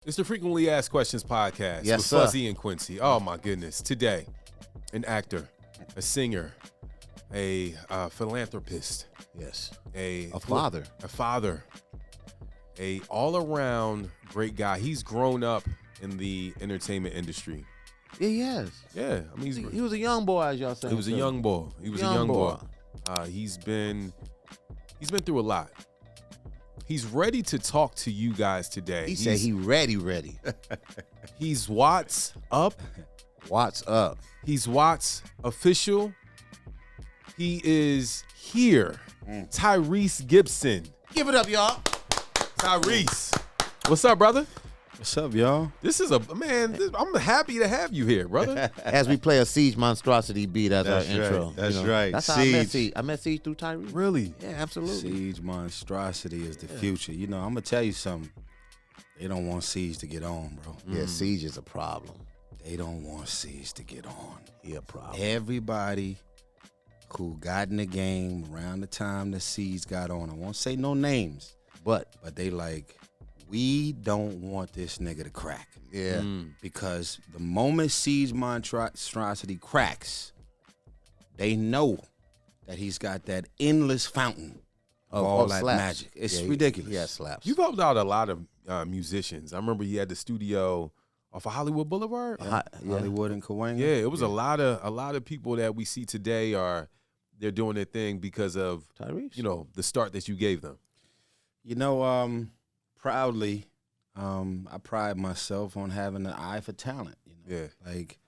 It's the Frequently Asked Questions podcast Yes, with sir. Fuzzy and Quincy. Oh, my goodness. Today, an actor, a singer, a philanthropist, Yes. a father. a all-around great guy. He's grown up in the entertainment industry. Yeah, he has. Yeah. I mean, He was a young boy, as y'all saying. he was a young boy. He was a young boy. He's been through a lot. He's ready to talk to you guys today. He said he ready. He's Watts Up. What's up? He's Watts official. He is here. Tyrese Gibson. Give it up, y'all. Tyrese. What's up, brother? What's up, y'all? This is I'm happy to have you here, brother. As we play a Siege Monstrosity beat as That's our intro. right. That's right. That's how I met Siege. Siege. I met Siege through Tyrese. Really? Yeah, absolutely. Siege monstrosity is the future. You know, I'm gonna tell you something. They don't want Siege to get on, bro. Yeah, Siege is a problem. They don't want Siege to get on. He a problem. Everybody who got in the game around the time that Siege got on, I won't say no names, but they like, we don't want this nigga to crack. Yeah. Because the moment Siege monstrosity cracks, they know that he's got that endless fountain of all that slaps. magic. It's Yeah, ridiculous. Yeah, slaps. You've helped out a lot of musicians. I remember he had the studio off of Hollywood Boulevard. Yeah. Hollywood and Cahuenga. Yeah, it was a lot of people that we see today they're doing their thing because of Tyrese. the start that you gave them. You know, proudly, I pride myself on having an eye for talent. You know? Yeah. Like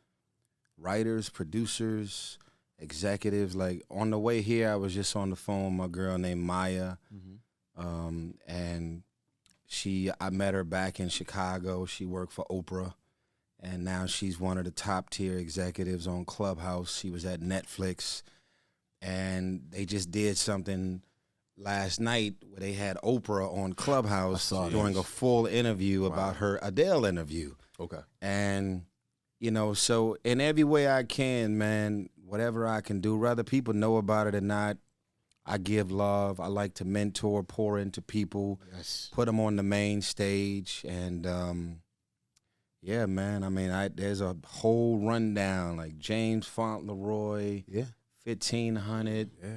writers, producers, executives. Like on the way here, I was just on the phone with my girl named Maya, and I met her back in Chicago. She worked for Oprah, and now she's one of the top tier executives on Clubhouse. She was at Netflix, and they just did something last night where they had Oprah on Clubhouse doing a full interview about her Adele interview. Okay. And, so in every way I can, man, whatever I can do, whether people know about it or not, I give love. I like to mentor, pour into people, put them on the main stage. And, yeah, man, I mean, there's a whole rundown, like James Fauntleroy, 1500. Yeah.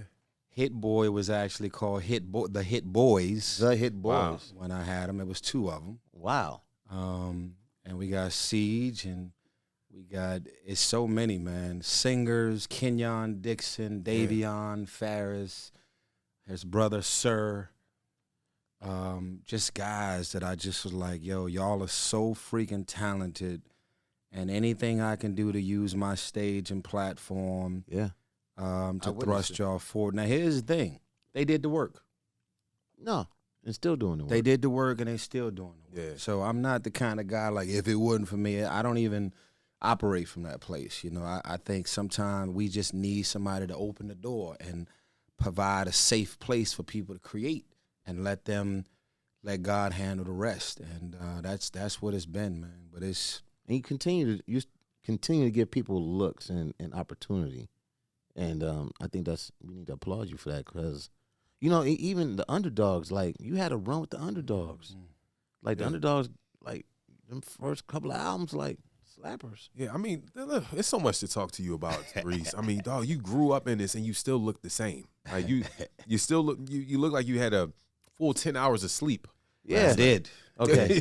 Hit Boy was actually called the Hit Boys. The Hit Boys. Wow. When I had them, it was two of them. Wow. And we got Siege, and it's so many, man. Singers, Kenyon Dixon, Davion Farris, his brother Sir. Just guys that I just was like, yo, y'all are so freaking talented. And anything I can do to use my stage and platform to thrust y'all forward. Now, here's the thing. They did the work. No, they're still doing the work. They did the work, and they still doing the work. Yeah. So I'm not the kind of guy, like, if it wasn't for me, I don't even operate from that place. I think sometimes we just need somebody to open the door and provide a safe place for people to create and let God handle the rest. And that's what it's been, man. But it's... And you continue to give people looks and opportunity. And I think we need to applaud you for that because, even the underdogs, like, you had a run with the underdogs. Like, the underdogs, like, them first couple of albums, like, slappers. Yeah, I mean, there's so much to talk to you about, Tyrese. I mean, dog, you grew up in this and you still look the same. Like you still look you look like you had a full 10 hours of sleep. Yeah. I did. Okay.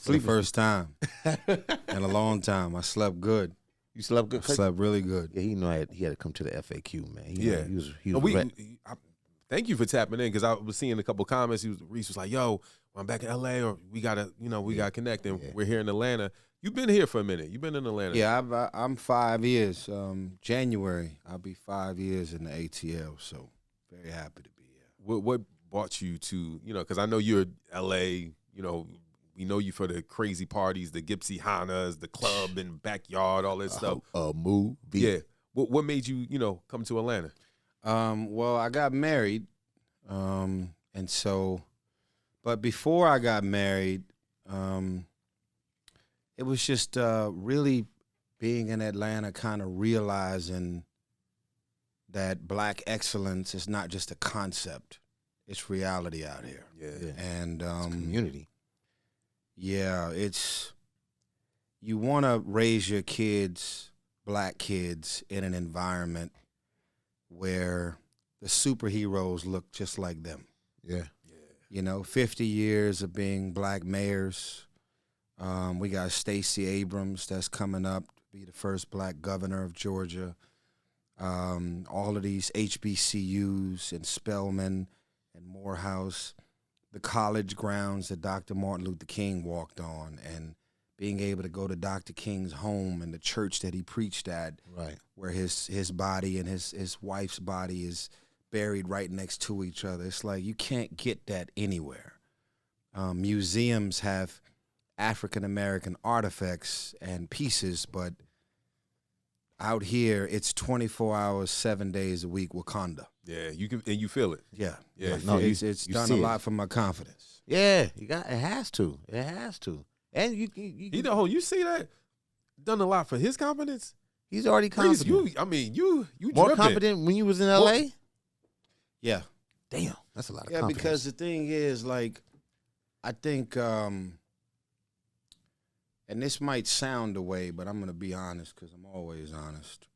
For the first time in a long time. I slept good. You slept good? I slept really good. Yeah, he had to come to the FAQ, man. He was Thank you for tapping in because I was seeing a couple comments. Reese was like, "Yo, I'm back in LA, or we gotta connect, and we're here in Atlanta." You've been here for a minute. You've been in Atlanta. Yeah, I'm 5 years. January, I'll be 5 years in the ATL. So very happy to be here. What brought you to because I know you're LA. We know you for the crazy parties, the Gypsy Hanas, the club and backyard, all that stuff. A movie. Yeah. What made you come to Atlanta? Well, I got married, and so, but before I got married, it was just really being in Atlanta, kind of realizing that black excellence is not just a concept; it's reality out here. Yeah. And It's community. Yeah, you want to raise your kids, black kids, in an environment where the superheroes look just like them. Yeah. 50 years of being black mayors. We got Stacey Abrams that's coming up to be the first black governor of Georgia. All of these HBCUs and Spelman and Morehouse, the college grounds that Dr. Martin Luther King walked on, and being able to go to Dr. King's home and the church that he preached at, Right. where his body and his wife's body is buried right next to each other. It's like you can't get that anywhere. Museums have African-American artifacts and pieces, but out here, it's 24 hours, 7 days a week, Wakanda. Yeah, you feel it. Yeah. Yeah. No, It's done a lot for my confidence. Yeah, it has to. It has to. And you You see that? Done a lot for his confidence. he's already Reese, confident. you More dripping. confident when you was in LA? Yeah. Damn, that's a lot of Yeah, confidence. because the thing is, like, I think, and this might sound the way, but I'm going to be honest because I'm always honest.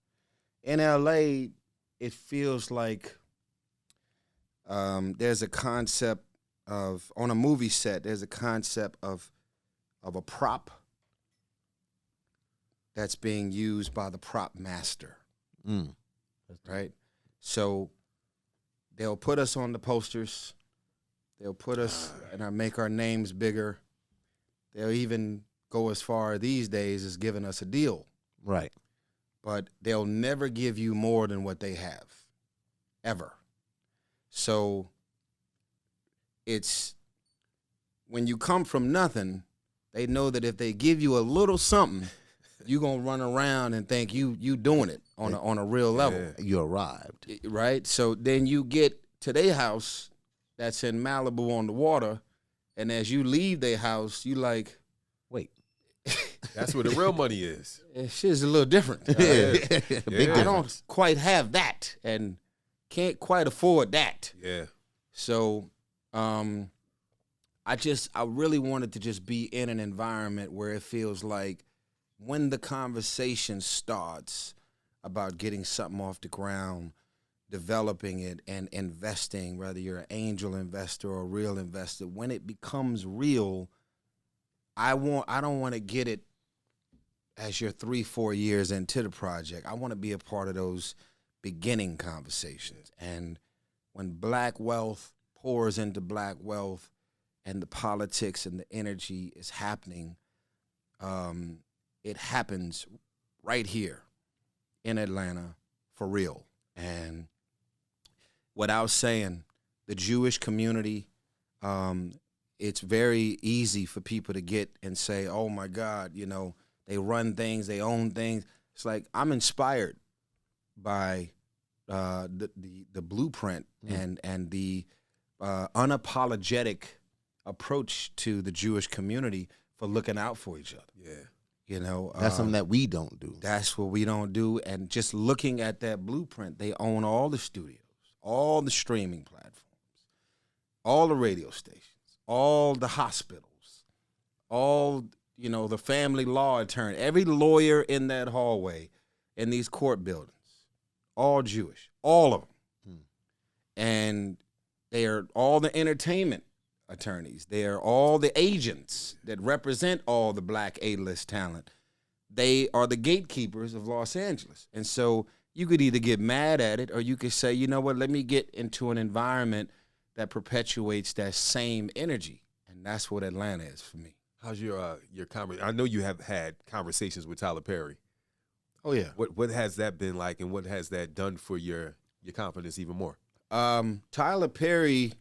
In LA, it feels like there's a concept of, on a movie set, there's a concept of a prop that's being used by the prop master, right? So they'll put us on the posters. They'll put us and make our names bigger. They'll even go as far these days as giving us a deal. Right. But they'll never give you more than what they have, ever. So it's when you come from nothing, they know that if they give you a little something, you're going to run around and think you doing it on a real level. Yeah. You arrived. Right? So then you get to their house that's in Malibu on the water, and as you leave their house, you like, Wait. That's where the real money is. shit's a little different. Yeah. I don't quite have that and can't quite afford that. Yeah. So I really wanted to just be in an environment where it feels like when the conversation starts about getting something off the ground, developing it and investing, whether you're an angel investor or a real investor, when it becomes real, I don't want to get it as you're 3-4 years into the project. I want to be a part of those beginning conversations. And when black wealth pours into black wealth and the politics and the energy is happening, it happens right here in Atlanta for real. And what I was saying, the Jewish community, it's very easy for people to get and say, oh my God, they run things, they own things. It's like I'm inspired by the blueprint and the unapologetic approach to the Jewish community for looking out for each other. Yeah. That's something that we don't do. That's what we don't do. And just looking at that blueprint, they own all the studios, all the streaming platforms, all the radio stations, all the hospitals, all, the family law attorney, every lawyer in that hallway in these court buildings, all Jewish, all of them. And they are all the entertainment attorneys. They are all the agents that represent all the black A-list talent. They are the gatekeepers of Los Angeles. And so you could either get mad at it or you could say, you know what, let me get into an environment that perpetuates that same energy. And that's what Atlanta is for me. How's your conversation? I know you have had conversations with Tyler Perry. Oh, yeah. What has that been like, and what has that done for your confidence even more? Tyler Perry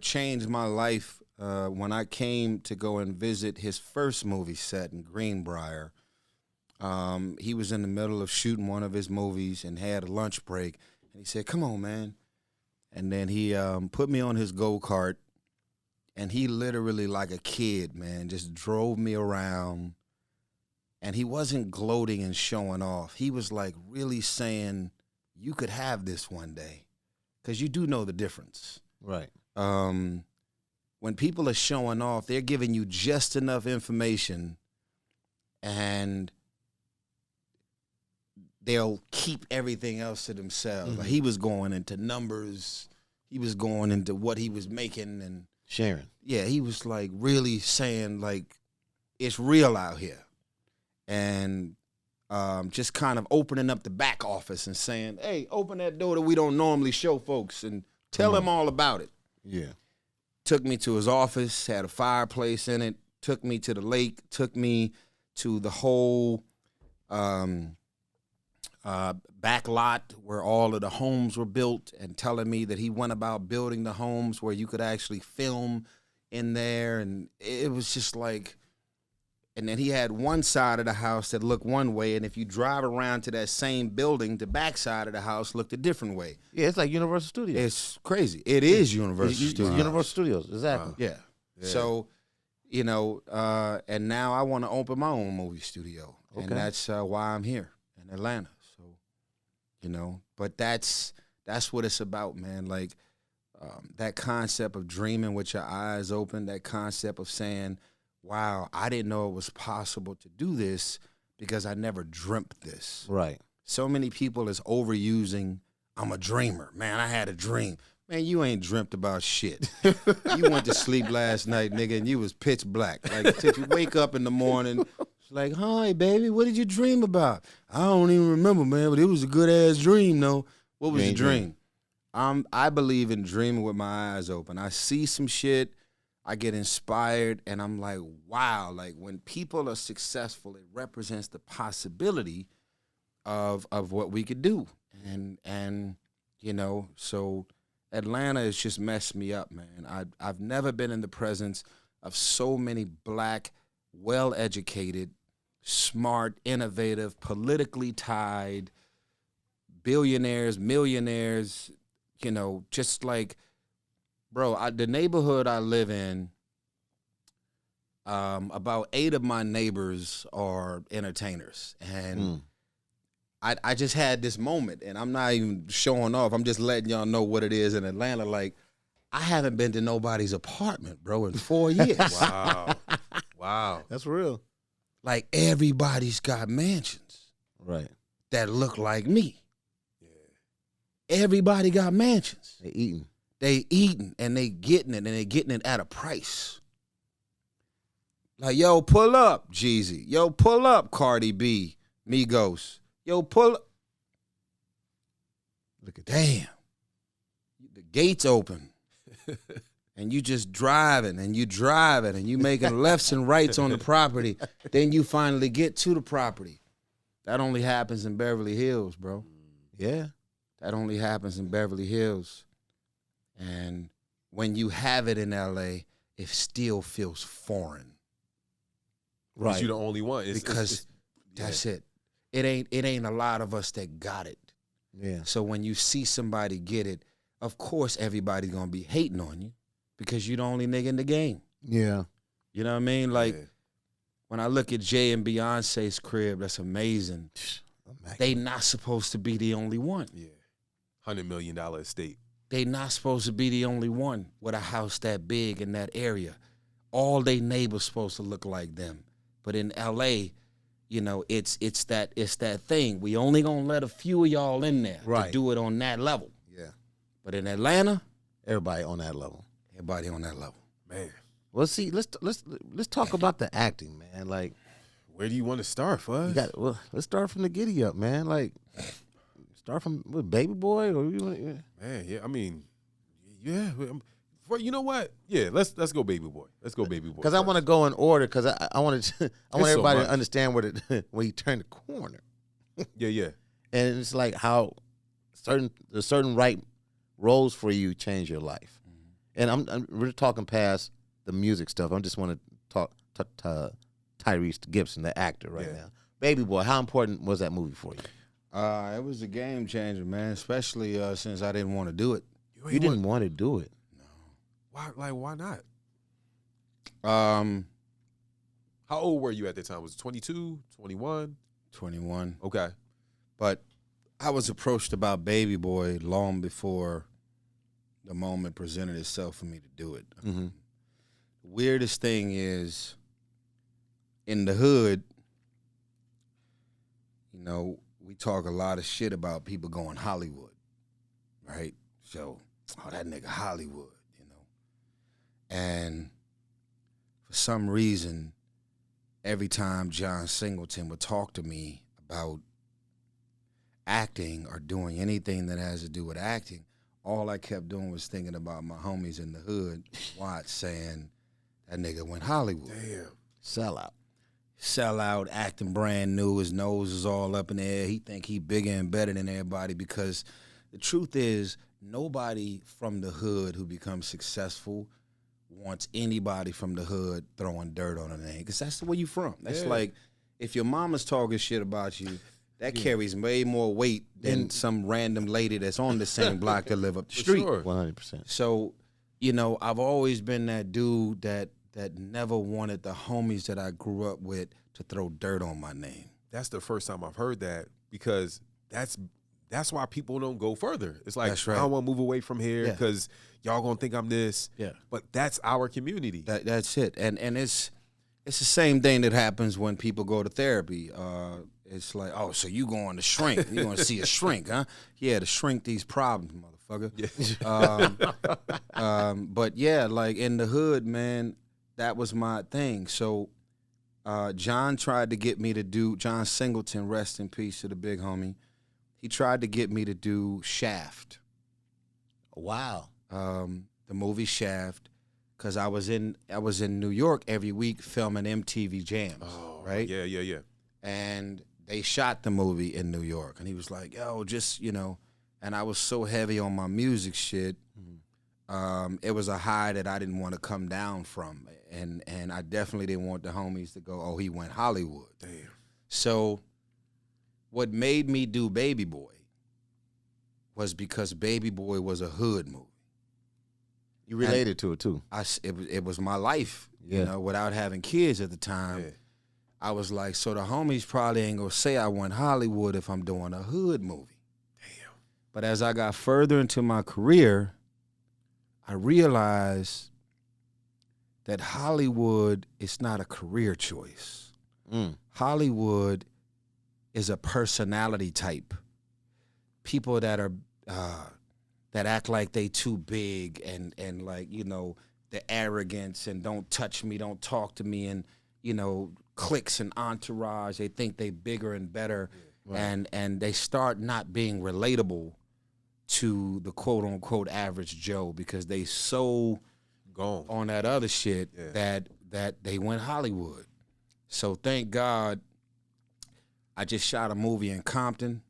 changed my life when I came to go and visit his first movie set in Greenbrier. He was in the middle of shooting one of his movies and had a lunch break. And he said, come on, man. And then he put me on his go-kart. And he literally, like a kid, man, just drove me around. And he wasn't gloating and showing off. He was like really saying, you could have this one day. Because you do know the difference. Right. when people are showing off, they're giving you just enough information, and they'll keep everything else to themselves. Like he was going into numbers, he was going into what he was making and sharing. Yeah, he was like really saying like it's real out here, and just kind of opening up the back office and saying, "Hey, open that door that we don't normally show folks and tell them all about it." Yeah, took me to his office, had a fireplace in it. Took me to the lake. Took me to the whole back lot where all of the homes were built, and telling me that he went about building the homes where you could actually film in there. And it was just like, and then he had one side of the house that looked one way, and if you drive around to that same building, the back side of the house looked a different way. Yeah, it's like Universal Studios. It's crazy. It is Universal Studios. Universal Studios, exactly. Wow. Yeah. So, you know, and now I want to open my own movie studio. Okay. And that's why I'm here in Atlanta. So, you know, but that's what it's about, man. Like that concept of dreaming with your eyes open, that concept of saying, wow, I didn't know it was possible to do this because I never dreamt this. Right. So many people is overusing, I'm a dreamer. Man, I had a dream. Man, you ain't dreamt about shit. You went to sleep last night, nigga, and you was pitch black. Like, till you wake up in the morning, it's like, hi, baby, what did you dream about? I don't even remember, man, but it was a good-ass dream, though. What was the dream? I believe in dreaming with my eyes open. I see some shit, I get inspired, and I'm like, wow. Like, when people are successful, it represents the possibility of what we could do. And you know, so Atlanta has just messed me up, man. I've never been in the presence of so many black, well-educated, smart, innovative, politically tied billionaires, millionaires, you know, just like, bro, the neighborhood I live in, about 8 of my neighbors are entertainers. And I just had this moment, and I'm not even showing off. I'm just letting y'all know what it is in Atlanta. Like, I haven't been to nobody's apartment, bro, in 4 years. Wow. Wow. That's real. Like, everybody's got mansions Right. that look like me. Yeah. Everybody got mansions. They eating. They eating, and they getting it, and they getting it at a price. Like, yo, pull up, Jeezy. Yo, pull up, Cardi B, Migos. Yo, pull up. Look at that. Damn. The gates open. And you just driving, and you making lefts and rights on the property. Then you finally get to the property. That only happens in Beverly Hills, bro. Yeah. That only happens in Beverly Hills. And when you have it in LA, it still feels foreign. Right. You're the only one. Because that's it. It ain't a lot of us that got it. Yeah. So when you see somebody get it, of course everybody's gonna be hating on you because you're the only nigga in the game. Yeah. You know what I mean? Like when I look at Jay and Beyonce's crib, that's amazing. They not supposed to be the only one. Yeah. $100 million estate. They not supposed to be the only one with a house that big in that area. All they neighbors supposed to look like them. But in LA, you know, it's that thing. We only gonna let a few of y'all in there to do it on that level. Yeah. But in Atlanta, everybody on that level. Everybody on that level. Man. Well, see, let's talk about the acting, man. Like, where do you want to start, Fuzz? Let's start from the giddy up, man. Like, start from with Baby Boy, or man. Yeah, I mean, yeah. You know what? Yeah, let's go Baby Boy. Let's go Baby Boy. Because I want to go in order. Because I want everybody so to understand where he turned the corner. Yeah. And it's like how certain right roles for you change your life. And we're talking past the music stuff. I just want to talk to Tyrese Gibson, the actor, right now. Baby Boy, how important was that movie for you? It was a game changer, man. Especially since I didn't want to do it. You didn't want to do it. Why not? How old were you at the time? Was it 22, 21? 21. Okay. But I was approached about Baby Boy long before the moment presented itself for me to do it. Mm-hmm. weirdest thing is, in the hood, you know, we talk a lot of shit about people going Hollywood, right? So, oh, that nigga Hollywood, you know. And for some reason, every time John Singleton would talk to me about acting or doing anything that has to do with acting, all I kept doing was thinking about my homies in the hood, Watts, saying, that nigga went Hollywood. Damn. Sell out, acting brand new, his nose is all up in the air. He think he bigger and better than everybody, because the truth is, nobody from the hood who becomes successful wants anybody from the hood throwing dirt on their name, because that's the way you from. That's like, if your mama's talking shit about you, that carries way more weight than some random lady that's on the same block that live up the street. Sure. 100%. So, you know, I've always been that dude that never wanted the homies that I grew up with to throw dirt on my name. That's the first time I've heard that, because that's why people don't go further. It's like, That's right. I don't want to move away from here because y'all gonna think I'm this. Yeah. But that's our community. That's it. And it's the same thing that happens when people go to therapy. It's like, oh, so you going to shrink. You're going to see a shrink, huh? Yeah, to shrink these problems, motherfucker. Yeah. But yeah, like in the hood, man, that was my thing. So John tried to get me to do, John Singleton, rest in peace to the big homie. He tried to get me to do Shaft. Wow. The movie Shaft, because I was in New York every week filming MTV Jams, right? Yeah. And they shot the movie in New York, and he was like, yo, just, you know, and I was so heavy on my music shit, it was a high that I didn't want to come down from, and I definitely didn't want the homies to go, oh, he went Hollywood. Damn. So what made me do Baby Boy was because Baby Boy was a hood movie. You related to it too. It was my life, you know, without having kids at the time. Yeah. I was like, so the homies probably ain't gonna say I went Hollywood if I'm doing a hood movie. Damn. But as I got further into my career, I realized that Hollywood is not a career choice. Hollywood is a personality type. People that are that act like they too big, and like, you know, the arrogance and don't touch me, don't talk to me, and, you know, cliques and entourage. They think they bigger and better, and they start not being relatable to the quote unquote average Joe, because they so Gone on that other shit that they went Hollywood. So thank God I just shot a movie in Compton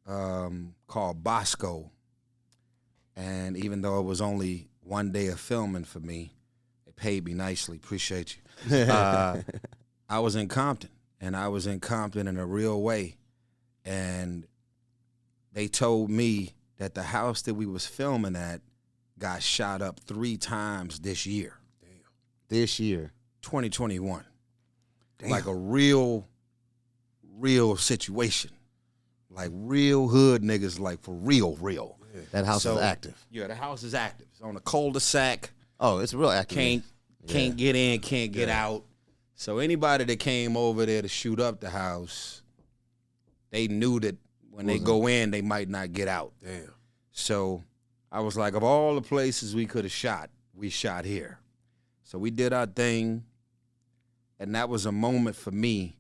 called Bosco. And even though it was only one day of filming for me, it paid me nicely. Appreciate you. I was in Compton, and I was in Compton in a real way. And they told me that the house that we was filming at got shot up 3 times this year. Damn. This year. 2021. Damn. Like a real situation. Like real hood niggas, like for real. Yeah. That house is active. Yeah, the house is active. It's on a cul-de-sac. Oh, it's real active. Can't get in, can't get out. So anybody that came over there to shoot up the house, they knew that when they go in, they might not get out. Damn. So I was like, of all the places we could have shot, we shot here. So we did our thing, and that was a moment for me.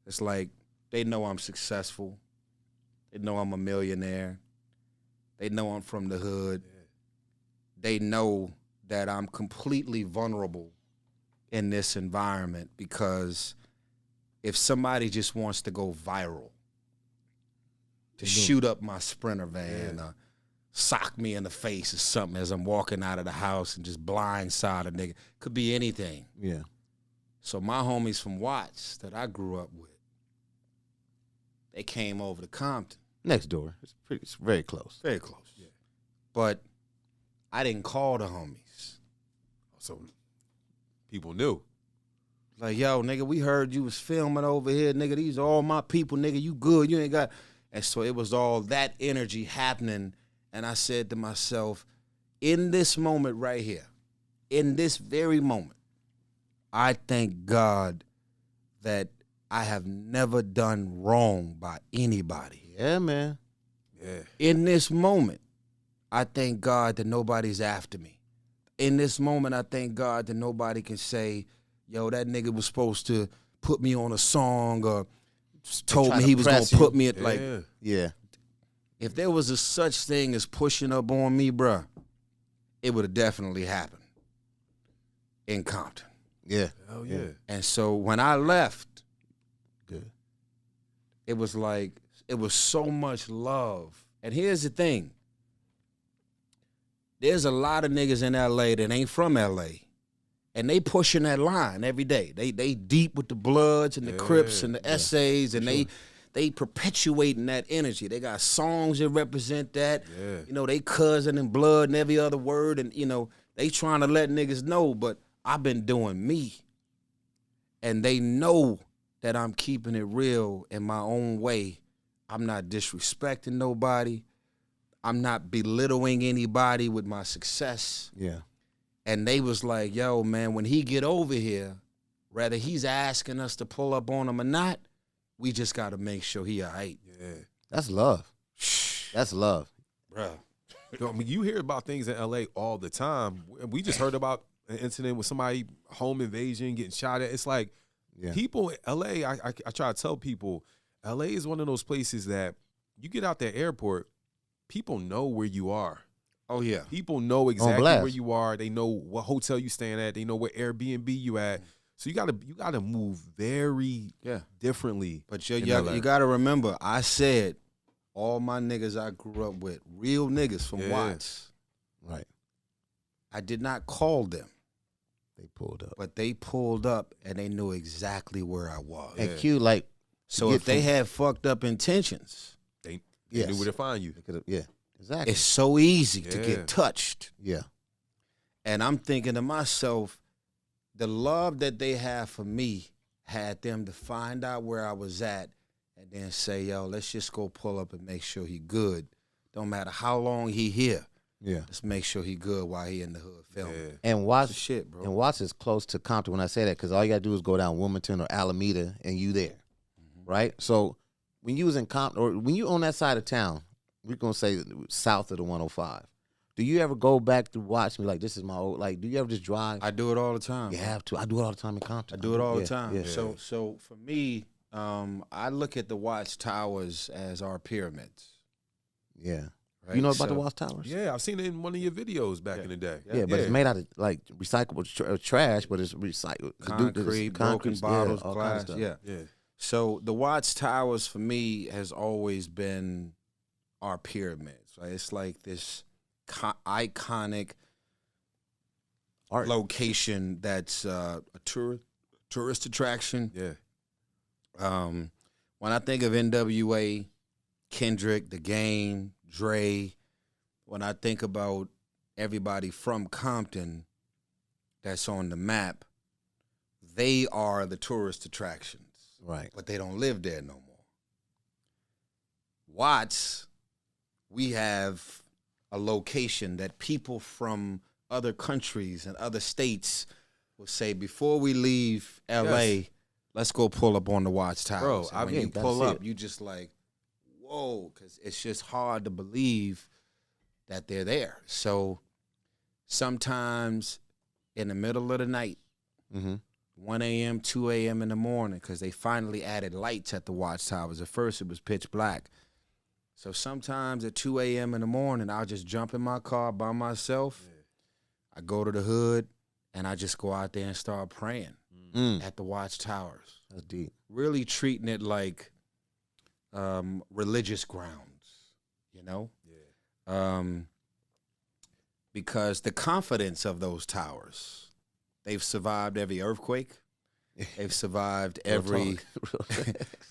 It's like, they know I'm successful. They know I'm a millionaire. They know I'm from the hood. Yeah. They know that I'm completely vulnerable in this environment, because if somebody just wants to go viral, to shoot up my Sprinter van, sock me in the face or something as I'm walking out of the house and just blindside a nigga, could be anything. Yeah. So my homies from Watts that I grew up with, they came over to Compton. Next door. It's very close. Very close. Yeah. But I didn't call the homies. So people knew. Like, yo, nigga, we heard you was filming over here, nigga. These are all my people, nigga. You good. You ain't got... And so it was all that energy happening. And I said to myself, in this moment right here, in this very moment, I thank God that I have never done wrong by anybody. Yeah, man. Yeah. In this moment, I thank God that nobody's after me. In this moment, I thank God that nobody can say, yo, that nigga was supposed to put me on a song or told me he was going to put me at, like, Yeah. if there was a such thing as pushing up on me, bruh, it would have definitely happened in Compton. Yeah. Oh, yeah. And so when I left, Good. it was like, it was so much love. And here's the thing. There's a lot of niggas in L.A. that ain't from L.A. And they pushing that line every day. They deep with the Bloods and the Crips and the Essays, and they perpetuating that energy. They got songs that represent that. Yeah. You know, they cousin and blood and every other word. And, you know, they trying to let niggas know, but I've been doing me. And they know that I'm keeping it real in my own way. I'm not disrespecting nobody. I'm not belittling anybody with my success. Yeah. And they was like, yo, man, when he get over here, whether he's asking us to pull up on him or not, we just got to make sure he all right. Yeah. That's love. That's love. Bruh. I mean, you hear about things in L.A. all the time. We just heard about an incident with somebody, home invasion, getting shot at. It's like people in L.A., I try to tell people, L.A. is one of those places that you get out that airport, people know where you are. Oh, yeah. People know exactly where you are. They know what hotel you staying at. They know what Airbnb you at. So you gotta move very differently. But you gotta remember, I said all my niggas I grew up with, real niggas from Watts. Right. I did not call them. They pulled up. But they pulled up and they knew exactly where I was. And Q, like, so if they had fucked up intentions, they knew where to find you. Exactly. It's so easy to get touched. Yeah. And I'm thinking to myself, the love that they have for me had them to find out where I was at and then say, yo, let's just go pull up and make sure he good. Don't matter how long he here. Yeah. Let's make sure he good while he in the hood filming. Yeah. And Watts, shit, bro. And Watts is close to Compton when I say that, because all you got to do is go down Wilmington or Alameda and you there, right? So when you was in Compton, or when you on that side of town, we're going to say south of the 105, do you ever go back to watch me like, this is my old, like, do you ever just drive? I do it all the time. You have to. I do it all the time in Compton. I do it all the time. Yeah. So for me, I look at the Watts Towers as our pyramids. Yeah. Right? You know about the Watts Towers? Yeah, I've seen it in one of your videos back in the day. Yeah, but it's made out of like recyclable trash, but it's recycled. Concrete, broken bottles, glass. Kind of Yeah. So the Watts Towers for me has always been our pyramids. Right? It's like this iconic art location that's a tourist attraction. Yeah. When I think of NWA, Kendrick, The Game, Dre, when I think about everybody from Compton that's on the map, they are the tourist attractions. Right. But they don't live there no more. Watts, we have a location that people from other countries and other states will say, before we leave L.A., let's go pull up on the Watts Towers. Bro, when you pull up, you just like, whoa, because it's just hard to believe that they're there. So sometimes in the middle of the night, 1 a.m., 2 a.m. in the morning, because they finally added lights at the Watts Towers. At first, it was pitch black. So sometimes at 2 a.m. in the morning, I'll just jump in my car by myself. I go to the hood, and I just go out there and start praying at the Watts Towers. That's deep. Really treating it like religious grounds, you know? Yeah. Because the confidence of those towers, they've survived every earthquake. They've survived every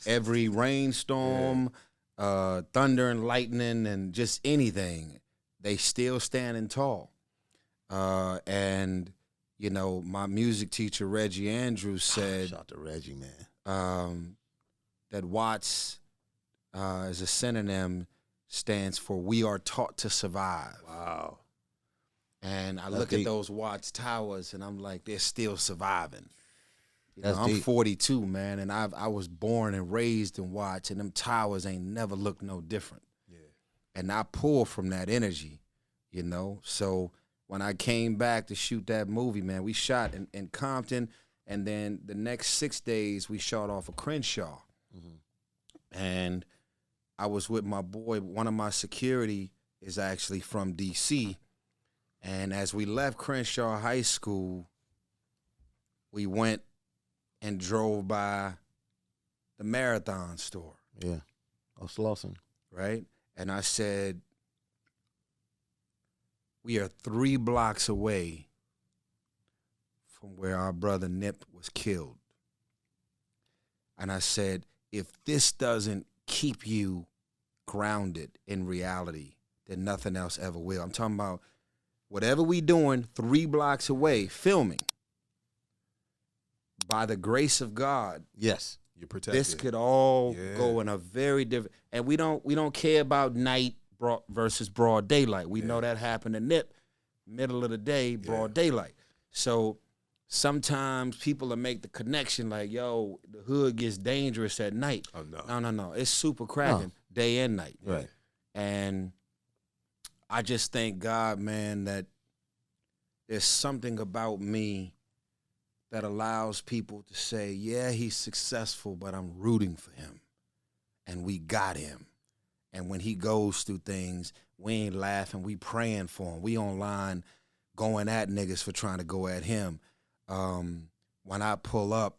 every rainstorm, thunder and lightning, and just anything. They still standing tall. And, you know, my music teacher, Reggie Andrews, said... Shout out to Reggie, man. That Watts, as a synonym, stands for we are taught to survive. Wow. And I That's look deep. at those Watts Towers, and I'm like, they're still surviving. You That's know, I'm deep. 42, man, and I was born and raised in Watts, and them towers ain't never looked no different. Yeah. And I pull from that energy, you know. So when I came back to shoot that movie, man, we shot in Compton, and then the next 6 days we shot off of Crenshaw. And I was with my boy. One of my security is actually from D.C., and as we left Crenshaw High School, we went and drove by the Marathon store. Yeah. Oh, Slauson. Right? And I said, we are 3 blocks away from where our brother Nip was killed. And I said, if this doesn't keep you grounded in reality, then nothing else ever will. I'm talking about whatever we doing 3 blocks away, filming, by the grace of God, Yes. You're protected. this could all go in a very different. And we don't care about night versus broad daylight. We know that happened to Nip, middle of the day, broad daylight. So sometimes people will make the connection like, yo, the hood gets dangerous at night. Oh, no. No. It's super cracking day and night. Right. And I just thank God, man, that there's something about me that allows people to say, yeah, he's successful, but I'm rooting for him. And we got him. And when he goes through things, we ain't laughing, we praying for him. We online going at niggas for trying to go at him. When I pull up,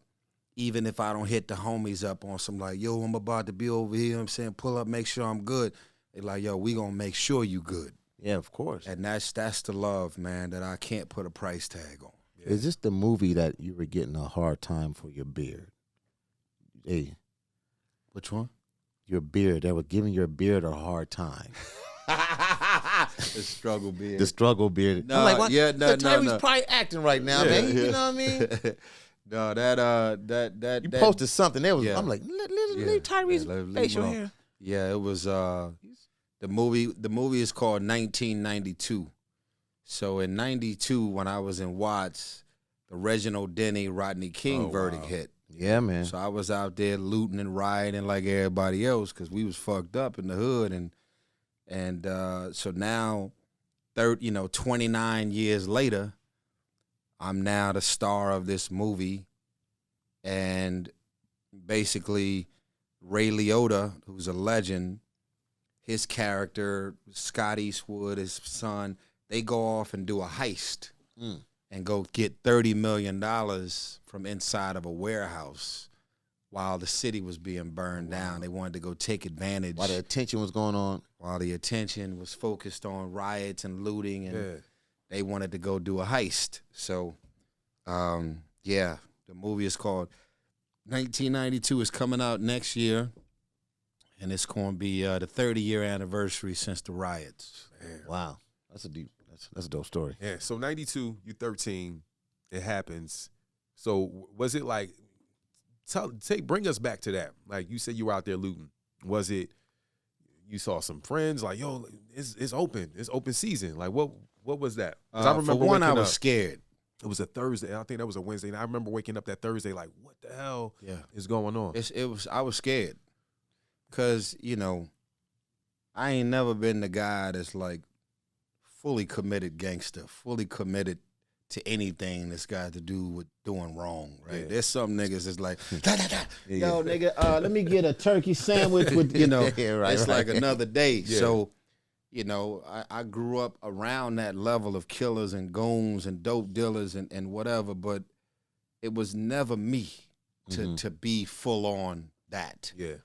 even if I don't hit the homies up on some like, yo, I'm about to be over here, you know what I'm saying, pull up, make sure I'm good. They like, yo, we gonna make sure you good. Yeah, of course. And that's the love, man, that I can't put a price tag on. Yeah. Is this the movie that you were getting a hard time for your beard? Hey, Which one? your beard. They were giving your beard a hard time. The struggle beard. The struggle beard. No, I'm like, what? yeah, no, Tyrese's no. probably acting right now, Yeah, man. yeah. You know what I mean? No, that You posted something. There was. Yeah. I'm like, leave Tyrese leave facial him hair. Yeah, it was the movie is called 1992. So in 92, when I was in Watts, the Reginald Denny, Rodney King verdict hit. Yeah, man. So I was out there looting and rioting like everybody else because we was fucked up in the hood. And so now, 29 years later, I'm now the star of this movie. And basically, Ray Liotta, who's a legend, his character, Scott Eastwood, his son, they go off and do a heist and go get $30 million from inside of a warehouse while the city was being burned down. They wanted to go take advantage. While the attention was going on. While the attention was focused on riots and looting, and they wanted to go do a heist. So, the movie is called 1992. It's coming out next year, and it's going to be the 30-year anniversary since the riots. Man. Wow, that's a dope story. Yeah, so 92, you're 13, it happens. So was it like, bring us back to that. Like you said you were out there looting. Was it, you saw some friends like, yo, it's open season. Like what was that? 'Cause I remember for one, I waking was up. scared. It was a Thursday. I think that was a Wednesday. And I remember waking up that Thursday like, what the hell is going on? I was scared because, I ain't never been the guy that's like fully committed gangster, fully committed to anything that's got to do with doing wrong, right? Yeah. There's some niggas that's like, yo, nigga, let me get a turkey sandwich with, Yeah, right, it's right. like another day. Yeah. So, I grew up around that level of killers and goons and dope dealers and whatever, but it was never me to be full on that. Yeah.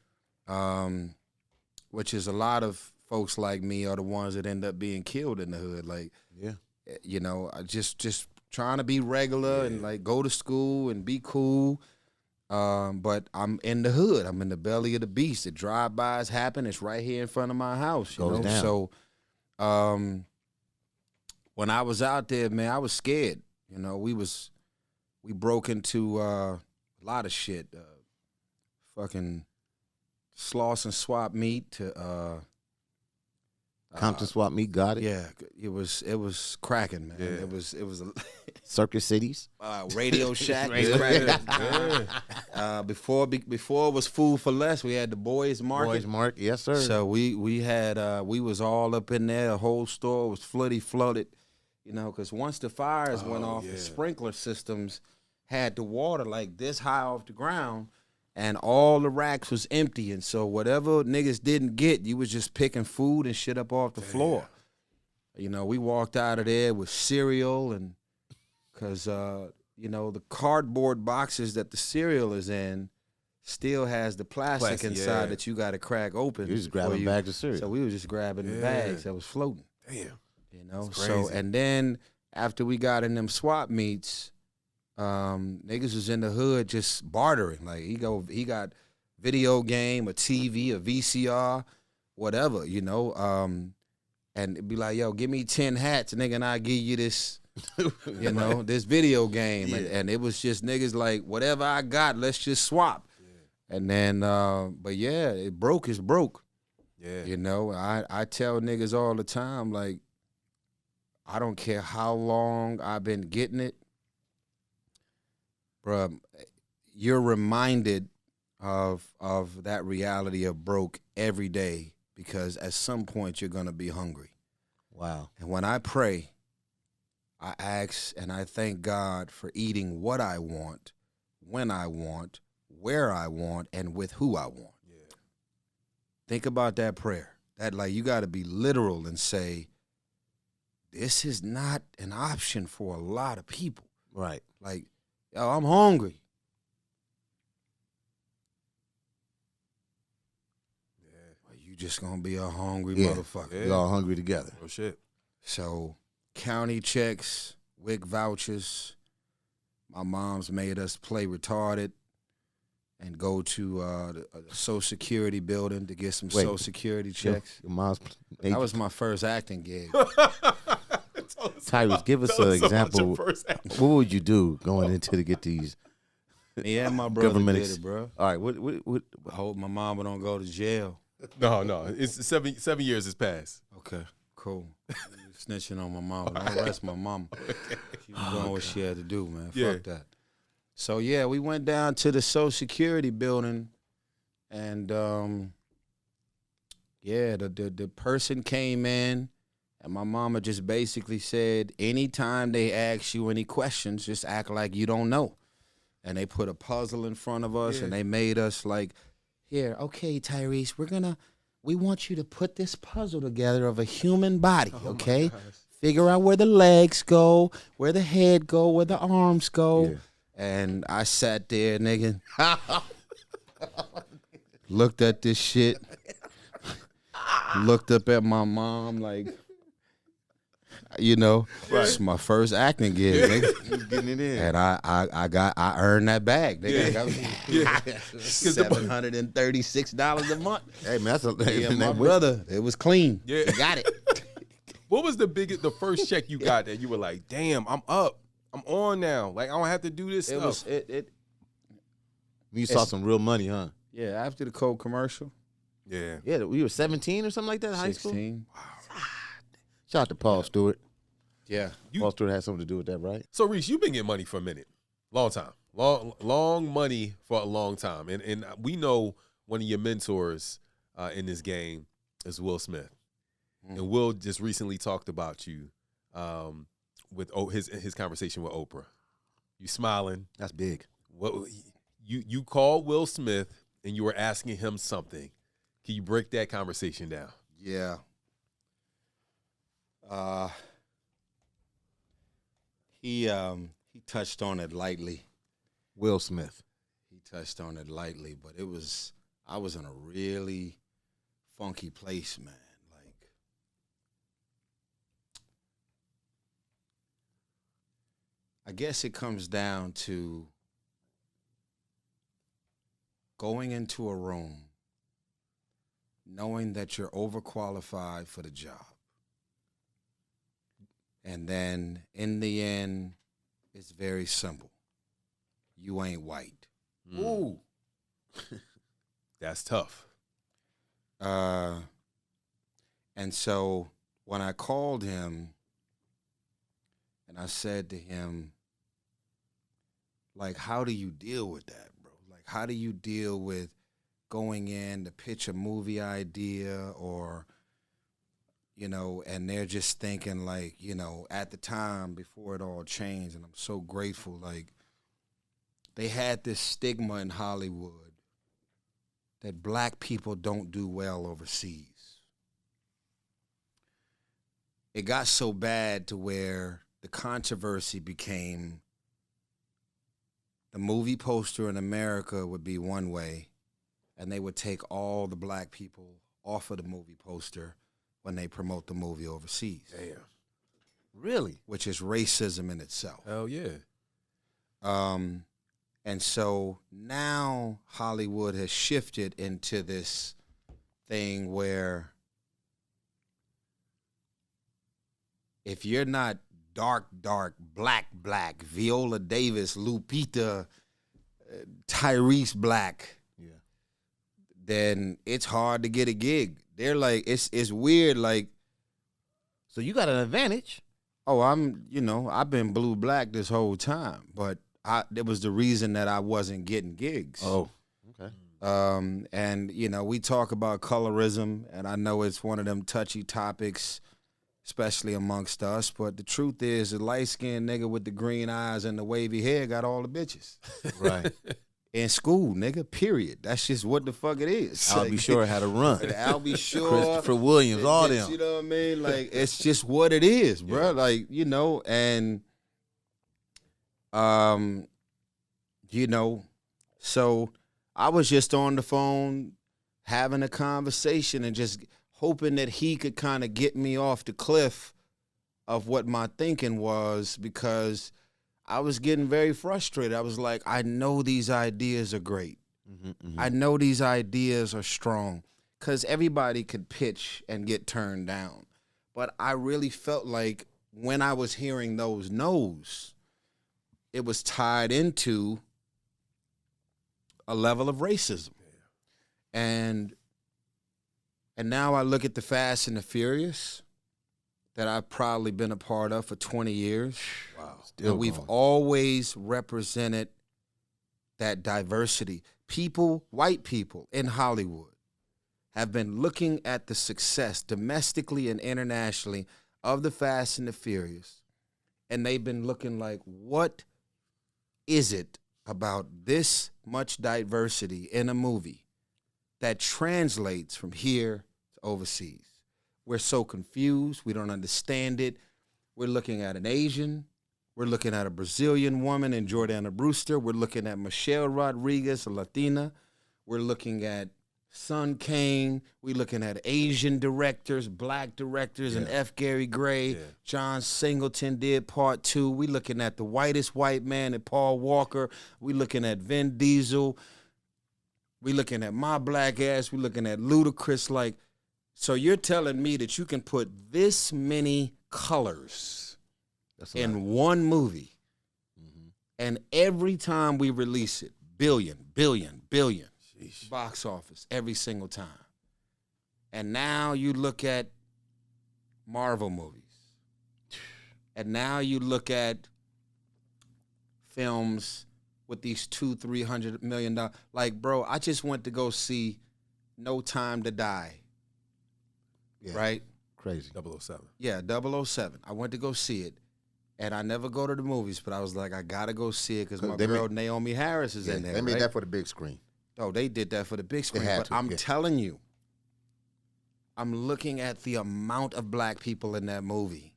Which is a lot of folks like me are the ones that end up being killed in the hood. Like, I just trying to be regular and like go to school and be cool. But I'm in the hood. I'm in the belly of the beast. The drive-bys happen. It's right here in front of my house. You Goes know? down. So when I was out there, man, I was scared. We broke into a lot of shit. Fucking Sloss and Swap Meat Compton Swap Meet got it. Yeah, it was cracking, man. Yeah. It was Circus Cities. Radio Shack. Was cracking. Before it was Food for Less, we had the Boys Market. Boys Market, yes sir. So we had we was all up in there. The whole store was flooded, you know, because once the fires went off, the sprinkler systems had the water like this high off the ground. And all the racks was empty, and so whatever niggas didn't get, you was just picking food and shit up off the floor. You know, we walked out of there with cereal, and because you know, the cardboard boxes that the cereal is in still has the plastic inside that you got to crack open. You just grabbing bags of cereal. So we was just grabbing the bags that was floating. Damn, you know. So and then after we got in them swap meets. Niggas was in the hood just bartering. Like he got video game, a TV, a VCR, whatever, you know. And it'd be like, yo, give me 10 hats, nigga, and I'll give you this, you know, this video game. Yeah. And it was just niggas like, whatever I got, let's just swap. Yeah. And then, but yeah, it broke is broke. Yeah. You know, I tell niggas all the time, like, I don't care how long I've been getting it. Bruh, you're reminded of that reality of broke every day because at some point you're going to be hungry. Wow. And when I pray, I ask and I thank God for eating what I want, when I want, where I want, and with who I want. Yeah. Think about that prayer. That, like, you got to be literal and say, this is not an option for a lot of people. Right. Like, yo, I'm hungry. Yeah. You just gonna be a hungry motherfucker. Yeah. We all hungry together. Oh shit. So, county checks, WIC vouchers. My mom's made us play retarded and go to the Social Security building to get some Social Security checks. Your mom's that was my first acting gig. Tyrese, give us an example. What would you do going into to get these? Yeah, my brother did it, bro. All right, what? I hope my mama don't go to jail. No, it's 7 years has passed. Okay, cool. Snitching on my mama. Don't arrest my mama. She was doing what she had to do, man. Fuck that. So yeah, we went down to the Social Security building, and the person came in. And my mama just basically said, anytime they ask you any questions, just act like you don't know. And they put a puzzle in front of us, and they made us like, here, okay, Tyrese, we want you to put this puzzle together of a human body, okay? Figure out where the legs go, where the head go, where the arms go. Yeah. And I sat there, nigga, looked at this shit, looked up at my mom like, you know, it's my first acting gig, nigga. Getting it in. And I earned that bag. Nigga. $736 a month. Hey man, that's my brother. It was clean. Yeah. You got it. What was the first check you got that you were like, damn, I'm up. I'm on now. Like, I don't have to do this stuff. You saw some real money, huh? Yeah, after the Coke commercial. Yeah. Yeah, we were 17 or something like that, 16. high school? Wow. Shout out to Paul Stewart. Yeah. Paul Stewart had something to do with that, right? So, Reese, you've been getting money for a minute. Long time. Long money for a long time. And we know one of your mentors in this game is Will Smith. And Will just recently talked about you with his conversation with Oprah. You smiling. That's big. What you called Will Smith and you were asking him something. Can you break that conversation down? Yeah. He touched on it lightly. Will Smith. He touched on it lightly, but I was in a really funky place, man. Like, I guess it comes down to going into a room knowing that you're overqualified for the job. And then in the end, it's very simple. You ain't white. Ooh. That's tough. And And so when I called him and I said to him, like, how do you deal with that, bro? Like, how do you deal with going in to pitch a movie idea or, you know, and they're just thinking like, you know, at the time before it all changed, and I'm so grateful, like, they had this stigma in Hollywood that black people don't do well overseas. It got so bad to where the controversy became the movie poster in America would be one way, and they would take all the black people off of the movie poster when they promote the movie overseas. Damn. Really? Which is racism in itself. Hell yeah. And so now Hollywood has shifted into this thing where if you're not dark, black, Viola Davis, Lupita, Tyrese Black, then it's hard to get a gig. They're like, it's weird, like. So you got an advantage. Oh, I've been blue black this whole time, but it was the reason that I wasn't getting gigs. Oh, okay. And, you know, we talk about colorism, and I know it's one of them touchy topics, especially amongst us, but the truth is the light-skinned nigga with the green eyes and the wavy hair got all the bitches. Right. In school, nigga, period. That's just what the fuck it is. I'll be sure had a run. I'll be sure. Christopher Williams, all them. You know what I mean? Like, it's just what it is, bro. Yeah. Like, you know, and, you know, so I was just on the phone having a conversation and just hoping that he could kind of get me off the cliff of what my thinking was, because I was getting very frustrated. I was like, I know these ideas are great. I know these ideas are strong, because everybody could pitch and get turned down. But I really felt like when I was hearing those no's, it was tied into a level of racism. And now I look at the Fast and the Furious that I've probably been a part of for 20 years. Wow. And we've always represented that diversity. People, white people in Hollywood, have been looking at the success domestically and internationally of the Fast and the Furious, and they've been looking like, what is it about this much diversity in a movie that translates from here to overseas? We're so confused. We don't understand it. We're looking at an Asian. We're looking at a Brazilian woman in Jordana Brewster. We're looking at Michelle Rodriguez, a Latina. We're looking at Sun Kane. We're looking at Asian directors, black directors, and F. Gary Gray. John Singleton did part 2. We're looking at the whitest white man and Paul Walker. We're looking at Vin Diesel. We're looking at my black ass. We're looking at Ludacris. Like, so you're telling me that you can put this many colors in one movie, and every time we release it, billion, Sheesh. Box office every single time. And now you look at Marvel movies, and now you look at films with these $200-300 million. Like, bro, I just went to go see No Time to Die. Yeah. Right? Crazy. 007. Yeah, 007. I went to go see it, and I never go to the movies, but I was like, I got to go see it because my girl Naomi Harris is in there. They made that for the big screen. Oh, they did that for the big screen. But I'm telling you, I'm looking at the amount of black people in that movie,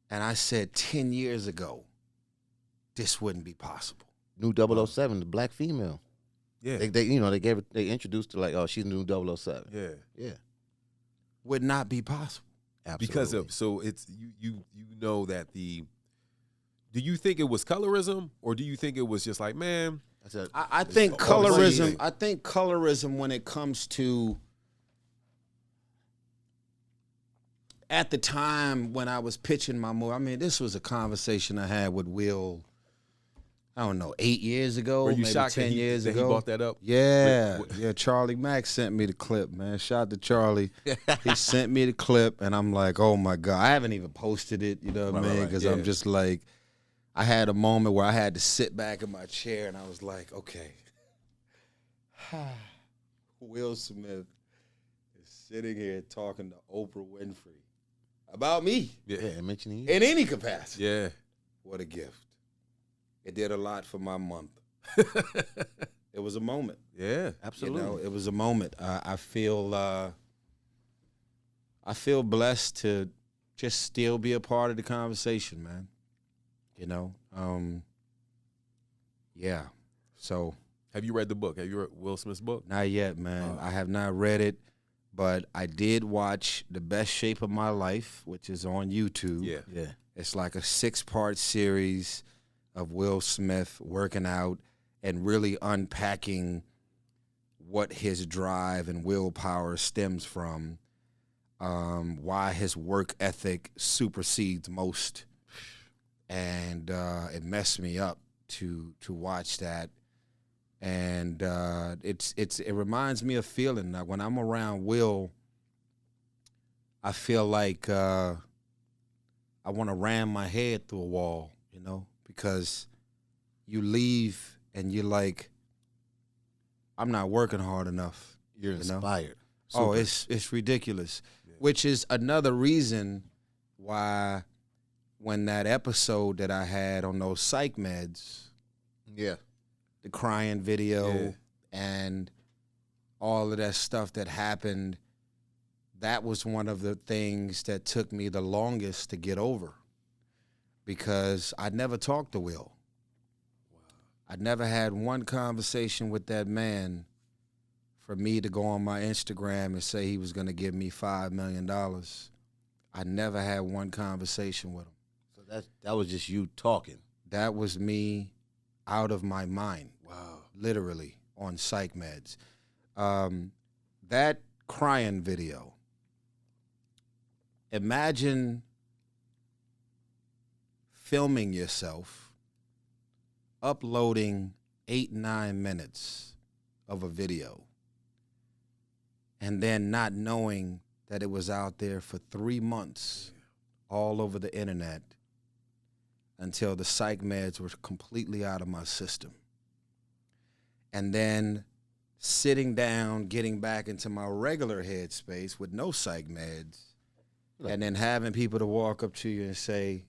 and I said 10 years ago, this wouldn't be possible. New 007, the black female. Yeah. They introduced her like, oh, she's new 007. Yeah. Yeah. Would not be possible. Absolutely. Because of, so it's, you know that do you think it was colorism, or do you think it was just like, man, I think colorism, when it comes to, at the time when I was pitching my movie, I mean, this was a conversation I had with Will I don't know, 8 years ago, Were you maybe shocked 10 years that ago. he brought that up? Yeah, yeah. Charlie Mack sent me the clip, man. Shout out to Charlie. He sent me the clip, and I'm like, oh my God. I haven't even posted it, you know what I mean? Because I'm just like, I had a moment where I had to sit back in my chair, and I was like, okay. Will Smith is sitting here talking to Oprah Winfrey about me. Yeah, mentioning you. In any capacity. Yeah. What a gift. It did a lot for my month. It was a moment. Yeah, absolutely. You know, it was a moment. I feel blessed to just still be a part of the conversation, man. You know, yeah. So, have you read the book? Have you read Will Smith's book? Not yet, man. I have not read it, but I did watch The Best Shape of My Life, which is on YouTube. Yeah. It's like a 6-part series of Will Smith working out and really unpacking what his drive and willpower stems from, why his work ethic supersedes most. And it messed me up to watch that. And it reminds me of feeling that when I'm around Will, I feel like I want to ram my head through a wall, you know, because you leave and you're like, I'm not working hard enough. You're inspired. Oh, it's ridiculous. Yeah. Which is another reason why when that episode that I had on those psych meds, the crying video and all of that stuff that happened, that was one of the things that took me the longest to get over, because I never talked to Will. I never had one conversation with that man for me to go on my Instagram and say he was going to give me $5 million. I never had one conversation with him. So that was just you talking. That was me out of my mind. Wow. Literally on psych meds. That crying video. Imagine filming yourself, uploading 8-9 minutes of a video, and then not knowing that it was out there for 3 months all over the internet until the psych meds were completely out of my system. And then sitting down, getting back into my regular headspace with no psych meds, and then having people to walk up to you and say,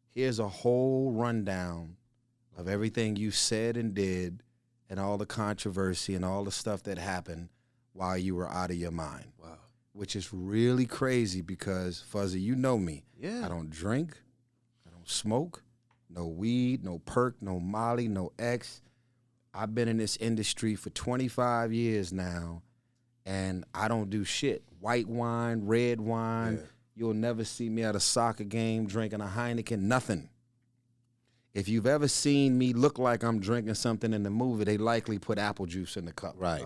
here's a whole rundown of everything you said and did and all the controversy and all the stuff that happened while you were out of your mind. Wow. Which is really crazy because, Fuzzy, you know me. Yeah. I don't drink. I don't smoke. No weed, no perk, no Molly, no X. I've been in this industry for 25 years now, and I don't do shit. White wine, red wine. Yeah. You'll never see me at a soccer game drinking a Heineken, nothing. If you've ever seen me look like I'm drinking something in the movie, they likely put apple juice in the cup. Right.